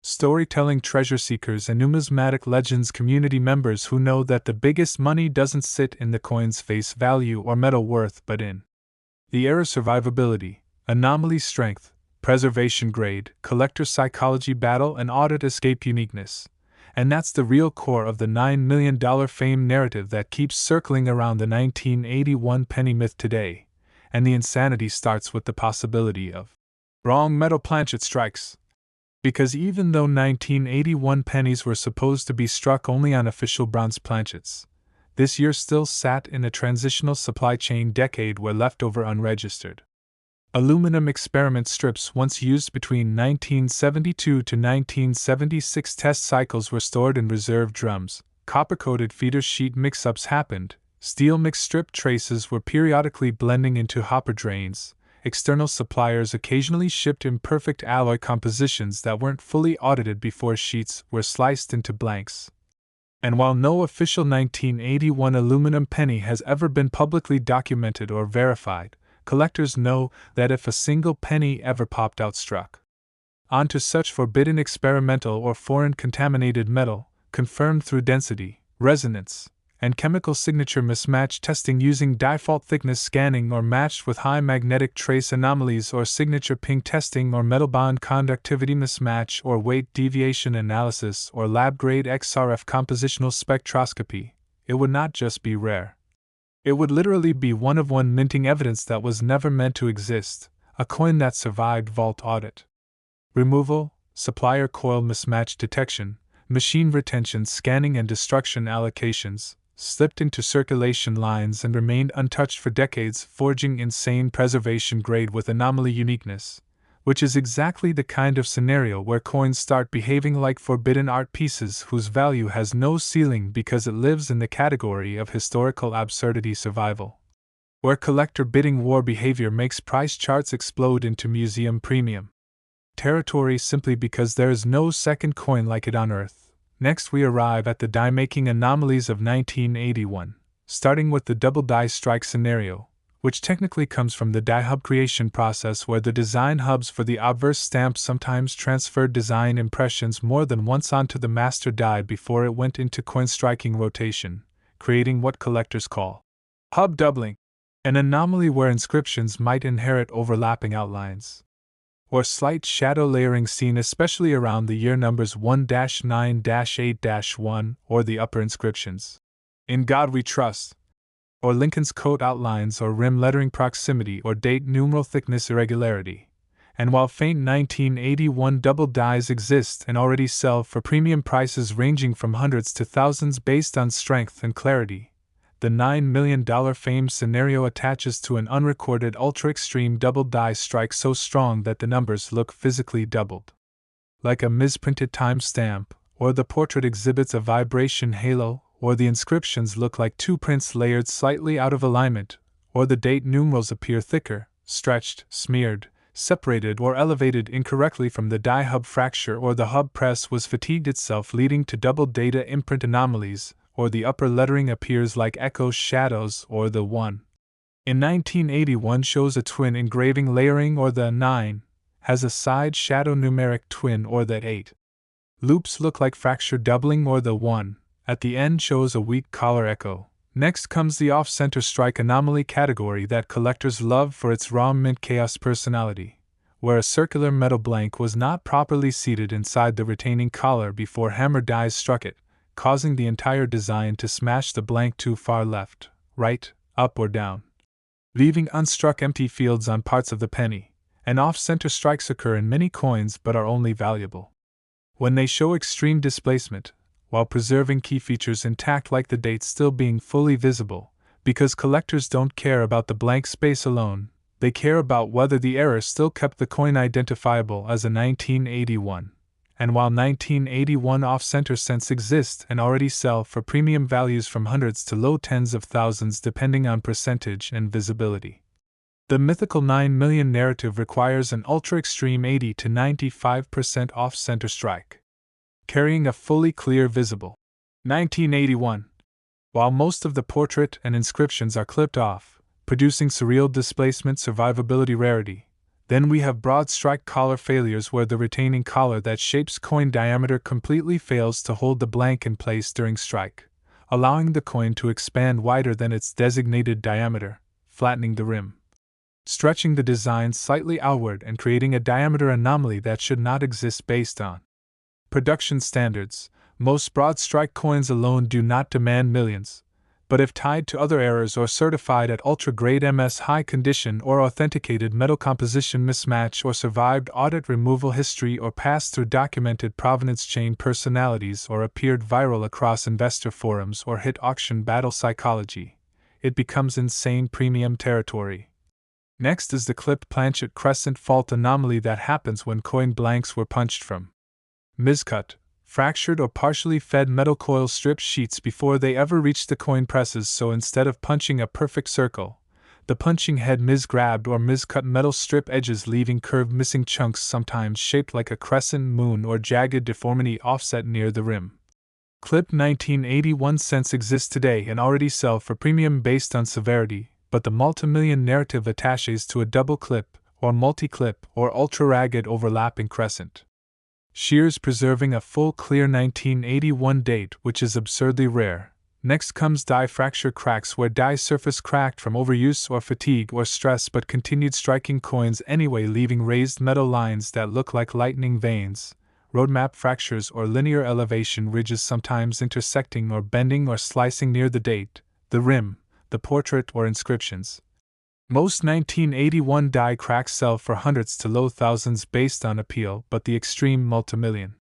storytelling treasure seekers, and numismatic legends community members who know that the biggest money doesn't sit in the coin's face value or metal worth but in the error survivability, anomaly strength, preservation grade, collector psychology battle, and audit escape uniqueness. And that's the real core of the $9 million fame narrative that keeps circling around the 1981 penny myth today, and the insanity starts with the possibility of wrong metal planchet strikes. Because even though 1981 pennies were supposed to be struck only on official bronze planchets, this year still sat in a transitional supply chain decade where leftover unregistered aluminum experiment strips once used between 1972 to 1976 test cycles were stored in reserve drums, copper-coated feeder sheet mix-ups happened, steel mix strip traces were periodically blending into hopper drains, external suppliers occasionally shipped imperfect alloy compositions that weren't fully audited before sheets were sliced into blanks. And while no official 1981 aluminum penny has ever been publicly documented or verified, collectors know that if a single penny ever popped out struck onto such forbidden experimental or foreign contaminated metal, confirmed through density, resonance, and chemical signature mismatch testing using default thickness scanning, or matched with high magnetic trace anomalies or signature ping testing, or metal bond conductivity mismatch or weight deviation analysis, or lab-grade XRF compositional spectroscopy, it would not just be rare. It would literally be one of one minting evidence that was never meant to exist, a coin that survived vault audit, removal, supplier coil mismatch detection, machine retention scanning, and destruction allocations, slipped into circulation lines and remained untouched for decades, forging insane preservation grade with anomaly uniqueness, which is exactly the kind of scenario where coins start behaving like forbidden art pieces whose value has no ceiling because it lives in the category of historical absurdity survival, where collector bidding war behavior makes price charts explode into museum premium territory simply because there is no second coin like it on Earth. Next, we arrive at the die-making anomalies of 1981, starting with the double die strike scenario, which technically comes from the die hub creation process, where the design hubs for the obverse stamp sometimes transferred design impressions more than once onto the master die before it went into coin striking rotation, creating what collectors call hub doubling, an anomaly where inscriptions might inherit overlapping outlines or slight shadow layering seen especially around the year numbers 1-9-8-1 or the upper inscriptions, "In God We Trust," or Lincoln's coat outlines or rim lettering proximity or date numeral thickness irregularity. And while faint 1981 double dies exist and already sell for premium prices ranging from hundreds to thousands based on strength and clarity, the $9 million fame scenario attaches to an unrecorded ultra-extreme double die strike so strong that the numbers look physically doubled, like a misprinted timestamp, or the portrait exhibits a vibration halo, or the inscriptions look like two prints layered slightly out of alignment, or the date numerals appear thicker, stretched, smeared, separated, or elevated incorrectly from the die hub fracture, or the hub press was fatigued itself, leading to double data imprint anomalies, or the upper lettering appears like echo shadows, or the 1 in 1981 shows a twin engraving layering, or the 9 has a side shadow numeric twin, or the 8 loops look like fracture doubling, or the 1 at the end shows a weak collar echo. Next comes the off-center strike anomaly category that collectors love for its raw mint chaos personality, where a circular metal blank was not properly seated inside the retaining collar before hammer dies struck it, causing the entire design to smash the blank too far left, right, up, or down, leaving unstruck empty fields on parts of the penny. And off-center strikes occur in many coins but are only valuable when they show extreme displacement, while preserving key features intact like the date still being fully visible, because collectors don't care about the blank space alone, they care about whether the error still kept the coin identifiable as a 1981. And while 1981 off-center cents exist and already sell for premium values from hundreds to low tens of thousands depending on percentage and visibility, the mythical 9 million narrative requires an ultra-extreme 80 to 95% off-center strike, carrying a fully clear visible 1981. While most of the portrait and inscriptions are clipped off, producing surreal displacement survivability rarity, then we have broad strike collar failures where the retaining collar that shapes coin diameter completely fails to hold the blank in place during strike, allowing the coin to expand wider than its designated diameter, flattening the rim, stretching the design slightly outward and creating a diameter anomaly that should not exist based on production standards. Most broad strike coins alone do not demand millions, but if tied to other errors or certified at ultra-grade MS high condition or authenticated metal composition mismatch or survived audit removal history or passed through documented provenance chain personalities or appeared viral across investor forums or hit auction battle psychology, it becomes insane premium territory. Next is the clipped planchet crescent fault anomaly that happens when coin blanks were punched from miscut, fractured or partially fed metal coil strip sheets before they ever reached the coin presses, so instead of punching a perfect circle, the punching head misgrabbed or miscut metal strip edges, leaving curved missing chunks sometimes shaped like a crescent moon or jagged deformity offset near the rim. Clipped 1981 cents exist today and already sell for premium based on severity, but the multimillion narrative attaches to a double clip, or multi-clip, or ultra-ragged overlapping crescent shears preserving a full clear 1981 date, which is absurdly rare. Next comes die fracture cracks, where die surface cracked from overuse or fatigue or stress but continued striking coins anyway, leaving raised metal lines that look like lightning veins, roadmap fractures or linear elevation ridges sometimes intersecting or bending or slicing near the date, the rim, the portrait or inscriptions. Most 1981 die cracks sell for hundreds to low thousands based on appeal, but the extreme multimillion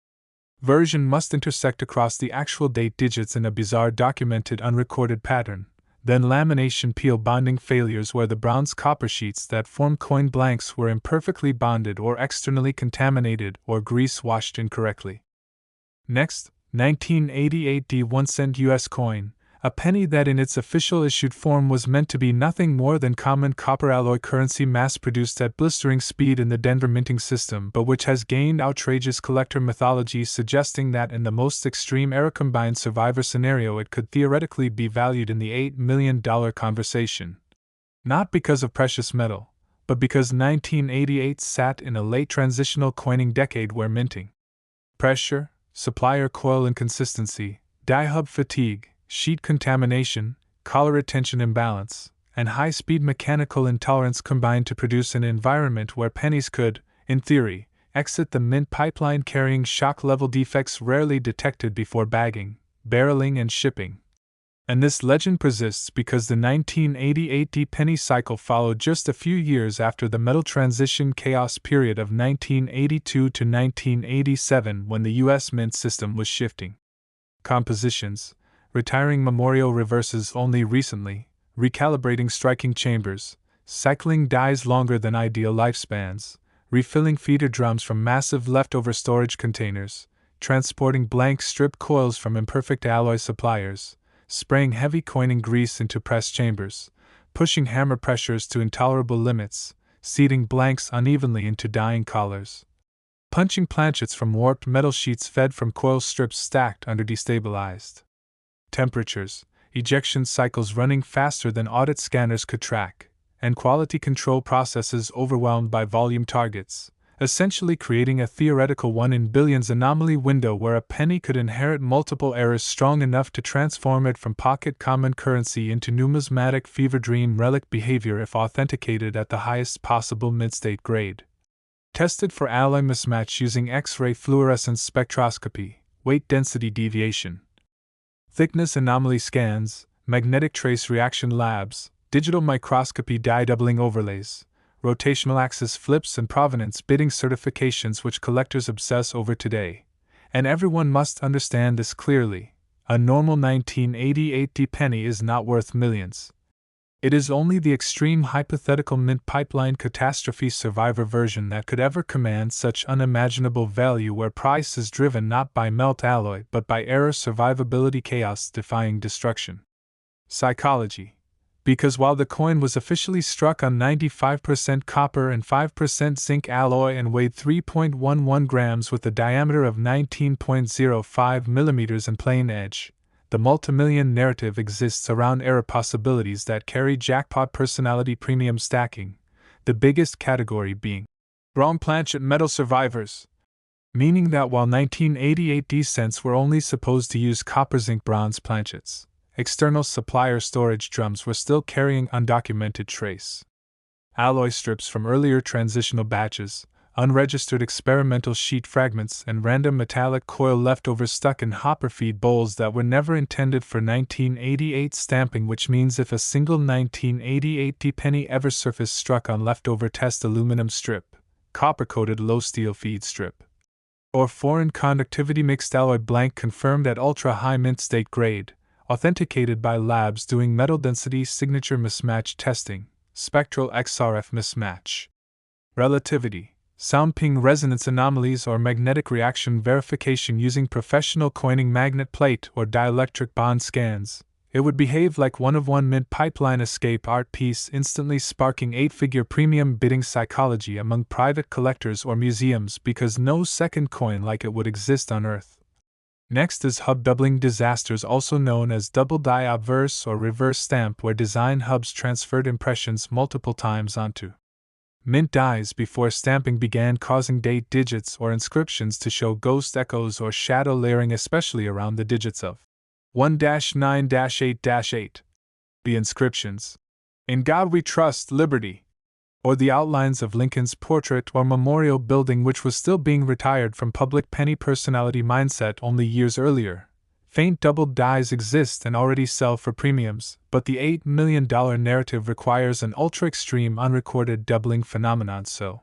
version must intersect across the actual date digits in a bizarre documented unrecorded pattern. Then lamination peel bonding failures, where the bronze copper sheets that form coin blanks were imperfectly bonded or externally contaminated or grease washed incorrectly. Next, 1988 D1 cent US coin, a penny that in its official issued form was meant to be nothing more than common copper alloy currency mass-produced at blistering speed in the Denver minting system, but which has gained outrageous collector mythology, suggesting that in the most extreme error-combined survivor scenario it could theoretically be valued in the $8 million conversation. Not because of precious metal, but because 1988 sat in a late transitional coining decade where minting pressure, supplier coil inconsistency, die hub fatigue, sheet contamination, collar retention imbalance, and high-speed mechanical intolerance combined to produce an environment where pennies could, in theory, exit the mint pipeline carrying shock-level defects rarely detected before bagging, barreling, and shipping. And this legend persists because the 1988 D-penny cycle followed just a few years after the metal transition chaos period of 1982 to 1987, when the U.S. mint system was shifting compositions, retiring memorial reverses only recently, recalibrating striking chambers, cycling dies longer than ideal lifespans, refilling feeder drums from massive leftover storage containers, transporting blank strip coils from imperfect alloy suppliers, spraying heavy coining grease into press chambers, pushing hammer pressures to intolerable limits, seeding blanks unevenly into dying collars, punching planchets from warped metal sheets fed from coil strips stacked under destabilized temperatures, ejection cycles running faster than audit scanners could track, and quality control processes overwhelmed by volume targets, essentially creating a theoretical 1 in billions anomaly window where a penny could inherit multiple errors strong enough to transform it from pocket common currency into numismatic fever dream relic behavior if authenticated at the highest possible mid-state grade. Tested for alloy mismatch using X-ray fluorescence spectroscopy, weight density deviation, thickness anomaly scans, magnetic trace reaction labs, digital microscopy dye doubling overlays, rotational axis flips, and provenance bidding certifications which collectors obsess over today, And everyone must understand this clearly. A normal 1988 penny is not worth millions. It is only the extreme hypothetical mint pipeline catastrophe survivor version that could ever command such unimaginable value, where price is driven not by melt alloy but by error, survivability, chaos defying destruction. Psychology. Because while the coin was officially struck on 95% copper and 5% zinc alloy and weighed 3.11 grams with a diameter of 19.05 millimeters and plain edge, the multimillion narrative exists around error possibilities that carry jackpot personality premium stacking, the biggest category being wrong planchet metal survivors, meaning that while 1988 descents were only supposed to use copper zinc bronze planchets, external supplier storage drums were still carrying undocumented trace alloy strips from earlier transitional batches, unregistered experimental sheet fragments, and random metallic coil leftovers stuck in hopper feed bowls that were never intended for 1988 stamping, which means if a single 1988 penny ever surfaced struck on leftover test aluminum strip, copper-coated low steel feed strip, or foreign conductivity mixed alloy blank confirmed at ultra-high mint state grade, authenticated by labs doing metal density signature mismatch testing, spectral XRF mismatch, relativity, sound ping resonance anomalies, or magnetic reaction verification using professional coining magnet plate or dielectric bond scans, it would behave like one-of-one mint pipeline escape art piece, instantly sparking 8-figure premium bidding psychology among private collectors or museums, because no second coin like it would exist on Earth. Next is hub doubling disasters, also known as double die obverse or reverse stamp, where design hubs transferred impressions multiple times onto mint dies before stamping began, causing date digits or inscriptions to show ghost echoes or shadow layering, especially around the digits of 1-9-8-8. The inscriptions, "In God We Trust, Liberty," or the outlines of Lincoln's portrait or memorial building, which was still being retired from public penny personality mindset only years earlier. Faint doubled dies exist and already sell for premiums, but the $8 million narrative requires an ultra-extreme unrecorded doubling phenomenon so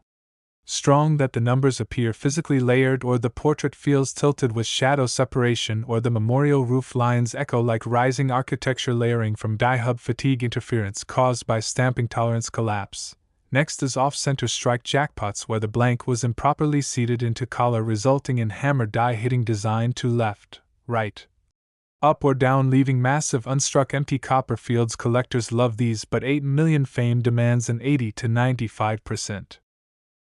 strong that the numbers appear physically layered, or the portrait feels tilted with shadow separation, or the memorial roof lines echo like rising architecture layering from die hub fatigue interference caused by stamping tolerance collapse. Next is off-center strike jackpots, where the blank was improperly seated into collar, resulting in hammer die hitting design to left, right, up or down, leaving massive unstruck empty copper fields. Collectors love these, but 8 million fame demands an 80 to 95%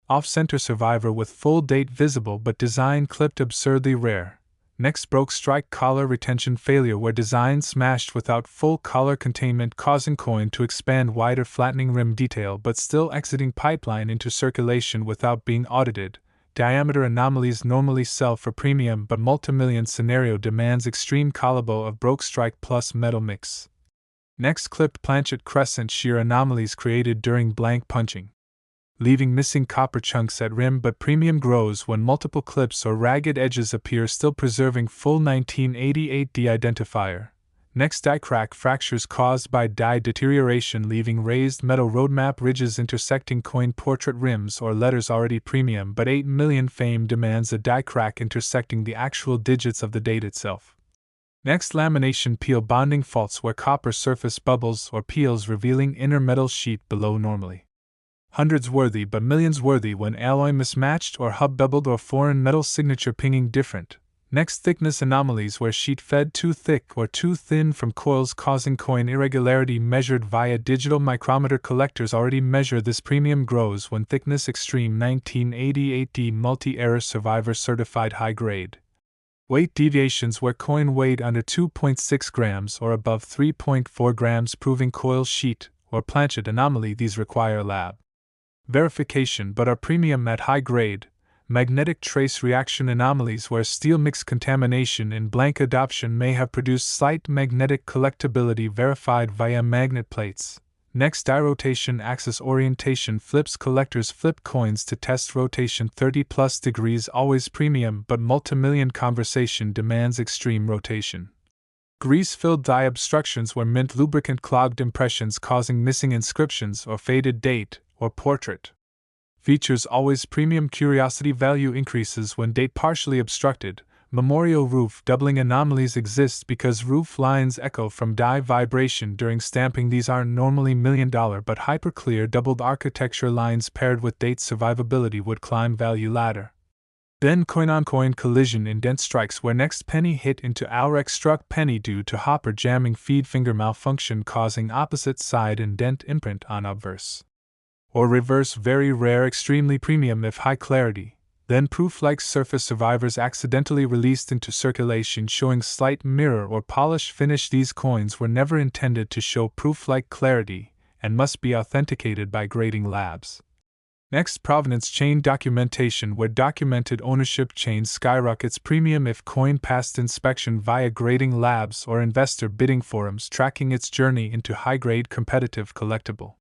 off-center survivor with full date visible but design clipped, absurdly rare. Next, broke strike collar retention failure, where design smashed without full collar containment, causing coin to expand wider, flattening rim detail but still exiting pipeline into circulation without being audited. Diameter anomalies normally sell for premium, but multimillion scenario demands extreme collabo of broke strike plus metal mix. Next, clipped planchet crescent shear anomalies created during blank punching, leaving missing copper chunks at rim, but premium grows when multiple clips or ragged edges appear, still preserving full 1988 de-identifier. Next, die crack fractures caused by die deterioration, leaving raised metal roadmap ridges intersecting coin portrait rims or letters, already premium, but 8 million fame demands a die crack intersecting the actual digits of the date itself. Next, lamination peel bonding faults, where copper surface bubbles or peels, revealing inner metal sheet below normally hundreds worthy but millions worthy when alloy mismatched or hub beveled, or foreign metal signature pinging different. Next, thickness anomalies, where sheet fed too thick or too thin from coils, causing coin irregularity measured via digital micrometer. Collectors already measure this. Premium grows when thickness extreme 1988D multi-error survivor certified high grade. Weight deviations, where coin weighed under 2.6 grams or above 3.4 grams, proving coil sheet or planchet anomaly. These require lab verification but are premium at high grade. Magnetic trace reaction anomalies, where steel mix contamination in blank adoption may have produced slight magnetic collectability, verified via magnet plates. Next, die rotation axis orientation flips. Collectors flip coins to test rotation 30+ degrees, always premium, but multimillion conversation demands extreme rotation. Grease-filled die obstructions, where mint lubricant clogged impressions causing missing inscriptions or faded date or portrait. Features always premium. Curiosity value increases when date partially obstructed, Memorial roof doubling anomalies exist because roof lines echo from die vibration during stamping. These aren't normally $1,000,000 but hyperclear doubled architecture lines paired with date survivability would climb value ladder. Then coin-on-coin collision indent strikes where next penny hit into Aurex struck penny due to hopper jamming feed finger malfunction causing opposite side indent imprint on obverse. Or reverse very rare extremely premium if high clarity. Then proof-like surface survivors accidentally released into circulation showing slight mirror or polish finish. These coins were never intended to show proof-like clarity and must be authenticated by grading labs. Next, provenance chain documentation, where documented ownership chain skyrockets premium if coin passed inspection via grading labs or investor bidding forums tracking its journey into high-grade competitive collectible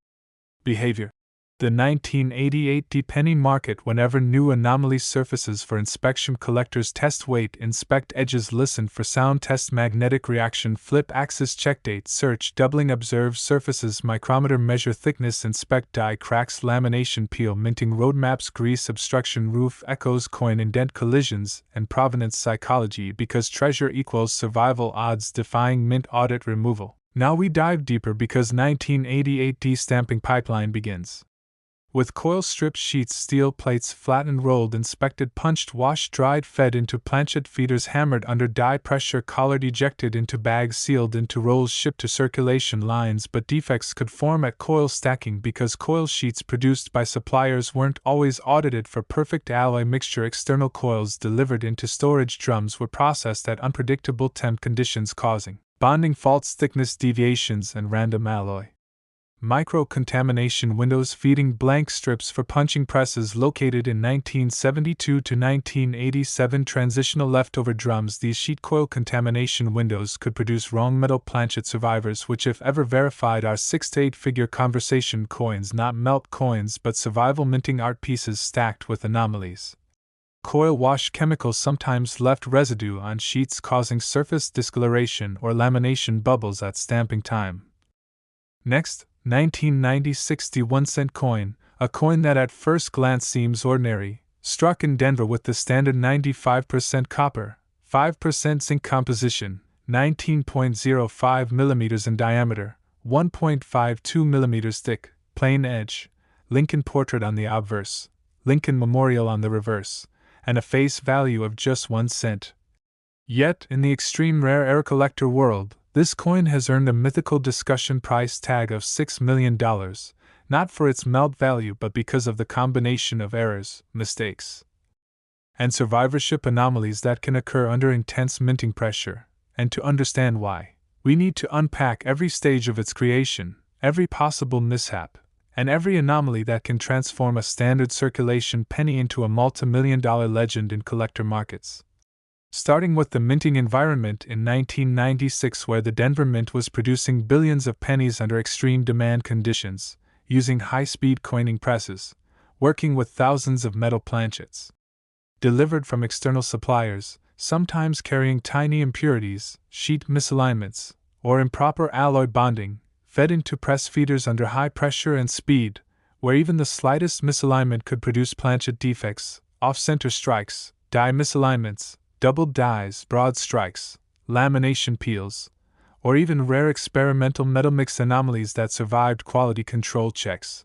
behavior. The 1988 penny market. Whenever new anomaly surfaces for inspection, collectors test weight, inspect edges, listen for sound, test magnetic reaction, flip axis, check date, search, doubling, observe surfaces, micrometer, measure thickness, inspect die cracks, lamination, peel, minting, roadmaps, grease, obstruction, roof echoes, coin indent collisions, and provenance psychology because treasure equals survival odds defying mint audit removal. Now we dive deeper because 1988 de-stamping pipeline begins. With coil stripped sheets, steel plates flattened, rolled, inspected, punched, washed, dried, fed into planchet feeders, hammered under die pressure, collared, ejected into bags, sealed into rolls, shipped to circulation lines. But defects could form at coil stacking because coil sheets produced by suppliers weren't always audited for perfect alloy mixture. External coils delivered into storage drums were processed at unpredictable temp conditions, causing bonding faults, thickness deviations, and random alloy micro-contamination. Windows feeding blank strips for punching presses located in 1972 to 1987. Transitional leftover drums. These sheet coil contamination windows could produce wrong metal planchet survivors, which if ever verified are 6 to 8 figure conversation coins, not melt coins but survival minting art pieces stacked with anomalies. Coil wash chemicals sometimes left residue on sheets causing surface discoloration or lamination bubbles at stamping time. Next, 1990 61-cent coin, a coin that at first glance seems ordinary, struck in Denver with the standard 95% copper, 5% zinc composition, 19.05 mm in diameter, 1.52 mm thick, plain edge, Lincoln portrait on the obverse, Lincoln memorial on the reverse, and a face value of just 1 cent. Yet, in the extreme rare air collector world, this coin has earned a mythical discussion price tag of $6 million, not for its melt value but because of the combination of errors, mistakes, and survivorship anomalies that can occur under intense minting pressure. And to understand why, we need to unpack every stage of its creation, every possible mishap, and every anomaly that can transform a standard circulation penny into a multi-million-dollar legend in collector markets. Starting with the minting environment in 1996, where the Denver Mint was producing billions of pennies under extreme demand conditions, using high-speed coining presses, working with thousands of metal planchets delivered from external suppliers, sometimes carrying tiny impurities, sheet misalignments, or improper alloy bonding, fed into press feeders under high pressure and speed, where even the slightest misalignment could produce planchet defects, off-center strikes, die misalignments, doubled dies, broad strikes, lamination peels, or even rare experimental metal mix anomalies that survived quality control checks.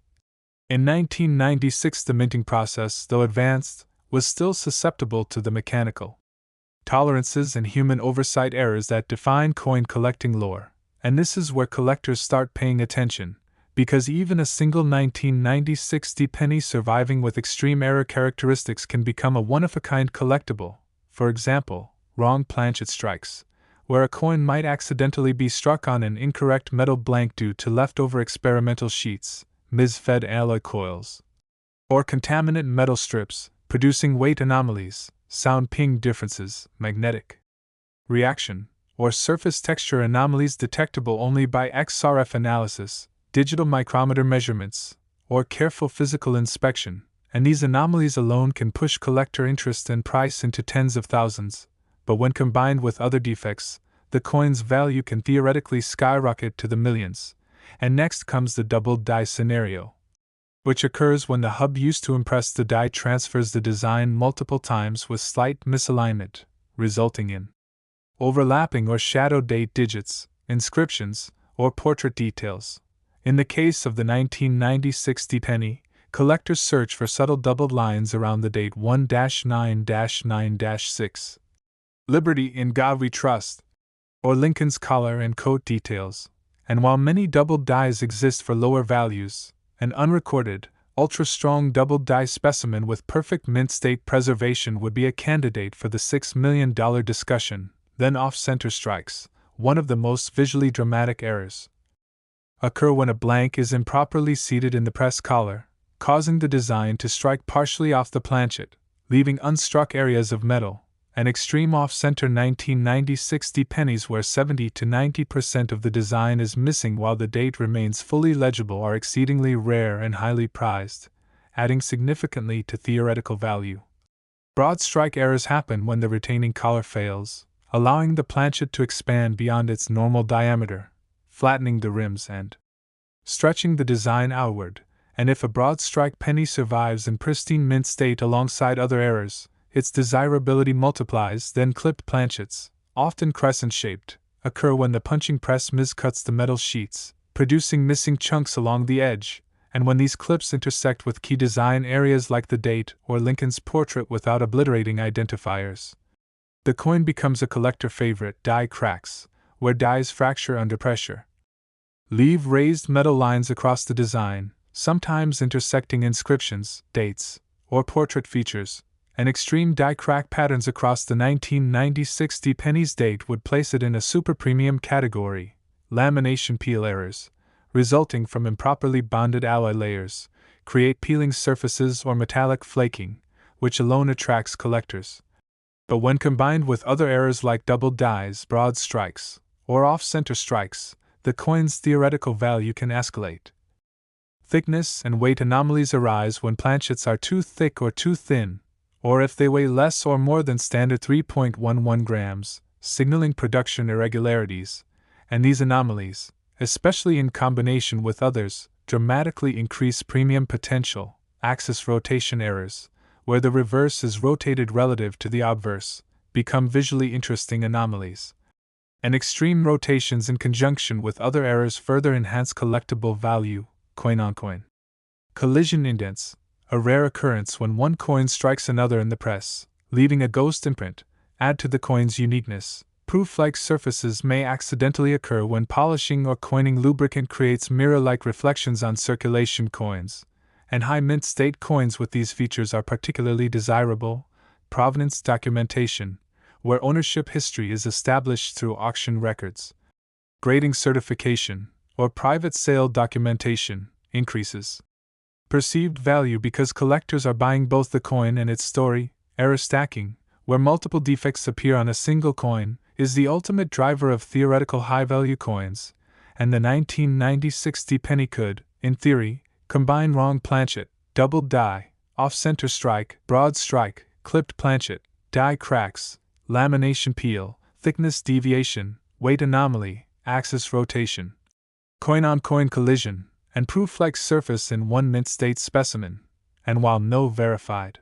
In 1996, the minting process, though advanced, was still susceptible to the mechanical tolerances and human oversight errors that define coin collecting lore, and this is where collectors start paying attention, because even a single 1996 penny surviving with extreme error characteristics can become a one-of-a-kind collectible. For example, wrong planchet strikes, where a coin might accidentally be struck on an incorrect metal blank due to leftover experimental sheets, mis-fed alloy coils, or contaminant metal strips, producing weight anomalies, sound ping differences, magnetic reaction, or surface texture anomalies detectable only by XRF analysis, digital micrometer measurements, or careful physical inspection. And these anomalies alone can push collector interest and price into tens of thousands, but when combined with other defects, the coin's value can theoretically skyrocket to the millions. And next comes the doubled die scenario, which occurs when the hub used to impress the die transfers the design multiple times with slight misalignment, resulting in overlapping or shadow date digits, inscriptions, or portrait details. In the case of the 1990-60 penny, collectors search for subtle doubled lines around the date 1-9-9-6. Liberty in God We Trust, or Lincoln's collar and coat details. And while many doubled dies exist for lower values, an unrecorded, ultra-strong doubled die specimen with perfect mint state preservation would be a candidate for the $6 million discussion. Then off-center strikes, one of the most visually dramatic errors, occur when a blank is improperly seated in the press collar, causing the design to strike partially off the planchet, leaving unstruck areas of metal. An extreme off-center 1990-60 pennies where 70 to 90% of the design is missing while the date remains fully legible are exceedingly rare and highly prized, adding significantly to theoretical value. Broad strike errors happen when the retaining collar fails, allowing the planchet to expand beyond its normal diameter, flattening the rims and stretching the design outward, and if a broad strike penny survives in pristine mint state alongside other errors, its desirability multiplies. Then clipped planchets, often crescent-shaped, occur when the punching press miscuts the metal sheets, producing missing chunks along the edge, and when these clips intersect with key design areas like the date or Lincoln's portrait without obliterating identifiers. The coin becomes a collector favorite. Die cracks, where dies fracture under pressure, leave raised metal lines across the design, sometimes intersecting inscriptions, dates, or portrait features. An extreme die crack patterns across the 1990-60 pennies date would place it in a super premium category. Lamination peel errors, resulting from improperly bonded alloy layers, create peeling surfaces or metallic flaking, which alone attracts collectors. But when combined with other errors like double dies, broad strikes, or off-center strikes, the coin's theoretical value can escalate. Thickness and weight anomalies arise when planchets are too thick or too thin, or if they weigh less or more than standard 3.11 grams, signaling production irregularities, and these anomalies, especially in combination with others, dramatically increase premium potential. Axis rotation errors, where the reverse is rotated relative to the obverse, become visually interesting anomalies. And extreme rotations in conjunction with other errors further enhance collectible value. Coin-on-coin collision indents, a rare occurrence when one coin strikes another in the press, leaving a ghost imprint, add to the coin's uniqueness. Proof-like surfaces may accidentally occur when polishing or coining lubricant creates mirror-like reflections on circulation coins, and high mint state coins with these features are particularly desirable. Provenance documentation, where ownership history is established through auction records. Grading certification, or private sale documentation, increases perceived value because collectors are buying both the coin and its story. Error stacking, where multiple defects appear on a single coin, is the ultimate driver of theoretical high-value coins, and the 1990-60 penny could, in theory, combine wrong planchet, doubled die, off-center strike, broad strike, clipped planchet, die cracks, lamination peel, thickness deviation, weight anomaly, axis rotation, coin-on-coin collision, and proof-like surface in one mint state specimen, and while no verified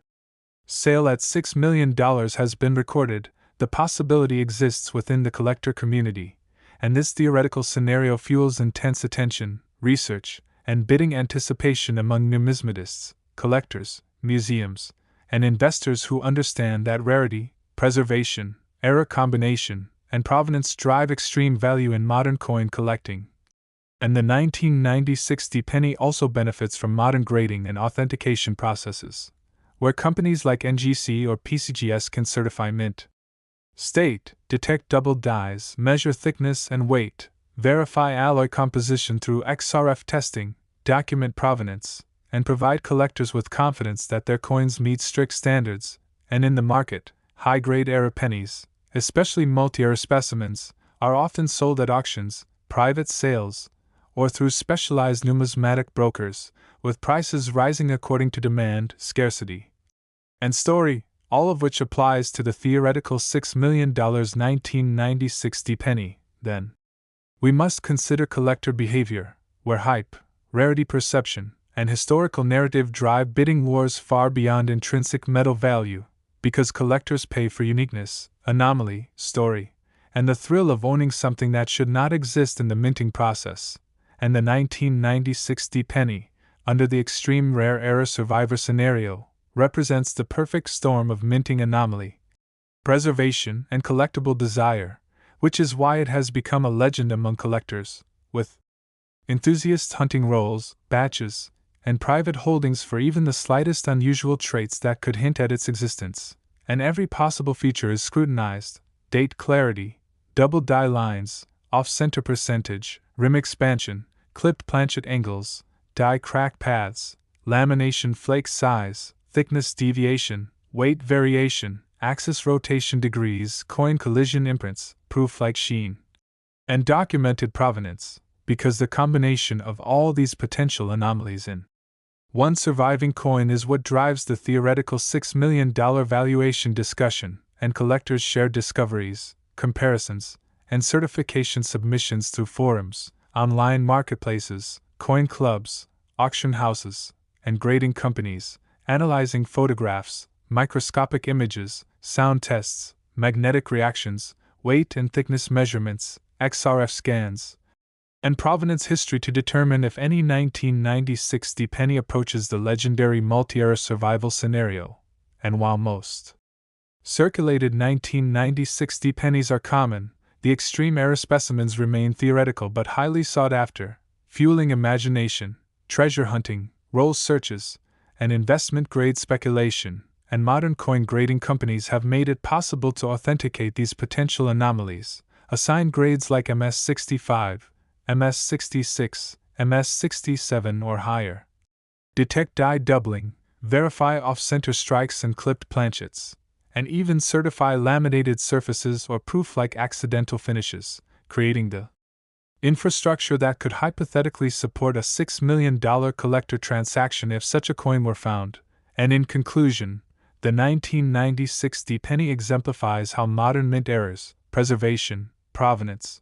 sale at $6 million has been recorded, the possibility exists within the collector community, and this theoretical scenario fuels intense attention, research, and bidding anticipation among numismatists, collectors, museums, and investors who understand that rarity, preservation, error combination, and provenance drive extreme value in modern coin collecting. And the 1990-60 penny also benefits from modern grading and authentication processes, where companies like NGC or PCGS can certify mint state, detect double dies, measure thickness and weight, verify alloy composition through XRF testing, document provenance, and provide collectors with confidence that their coins meet strict standards. And in the market, high-grade error pennies, especially multi-error specimens, are often sold at auctions, private sales, or through specialized numismatic brokers, with prices rising according to demand, scarcity, and story, all of which applies to the theoretical $6 million 1990-60 penny. Then, we must consider collector behavior, where hype, rarity perception, and historical narrative drive bidding wars far beyond intrinsic metal value. because collectors pay for uniqueness, anomaly, story, and the thrill of owning something that should not exist in the minting process. And the 1996 penny, under the extreme rare era survivor scenario, represents the perfect storm of minting anomaly, preservation, and collectible desire, which is why it has become a legend among collectors, with enthusiasts hunting rolls, batches, and private holdings for even the slightest unusual traits that could hint at its existence. And every possible feature is scrutinized: date clarity, double die lines, off-center percentage, rim expansion, clipped planchet angles, die crack paths, lamination flake size, thickness deviation, weight variation, axis rotation degrees, coin collision imprints, proof-like sheen, and documented provenance, because the combination of all these potential anomalies in one surviving coin is what drives the theoretical $6 million valuation discussion, and collectors share discoveries, comparisons, and certification submissions through forums, online marketplaces, coin clubs, auction houses, and grading companies, analyzing photographs, microscopic images, sound tests, magnetic reactions, weight and thickness measurements, XRF scans, and provenance history to determine if any 1996 penny approaches the legendary multi-era survival scenario. And while most circulated 1996 pennies are common, the extreme era specimens remain theoretical but highly sought after, fueling imagination, treasure hunting, roll searches, and investment-grade speculation, and modern coin grading companies have made it possible to authenticate these potential anomalies, assign grades like MS65, MS66, MS67 or higher, detect die doubling, verify off-center strikes and clipped planchets, and even certify laminated surfaces or proof-like accidental finishes, creating the infrastructure that could hypothetically support a $6 million collector transaction if such a coin were found. And in conclusion, the 1996 penny exemplifies how modern mint errors, preservation, provenance,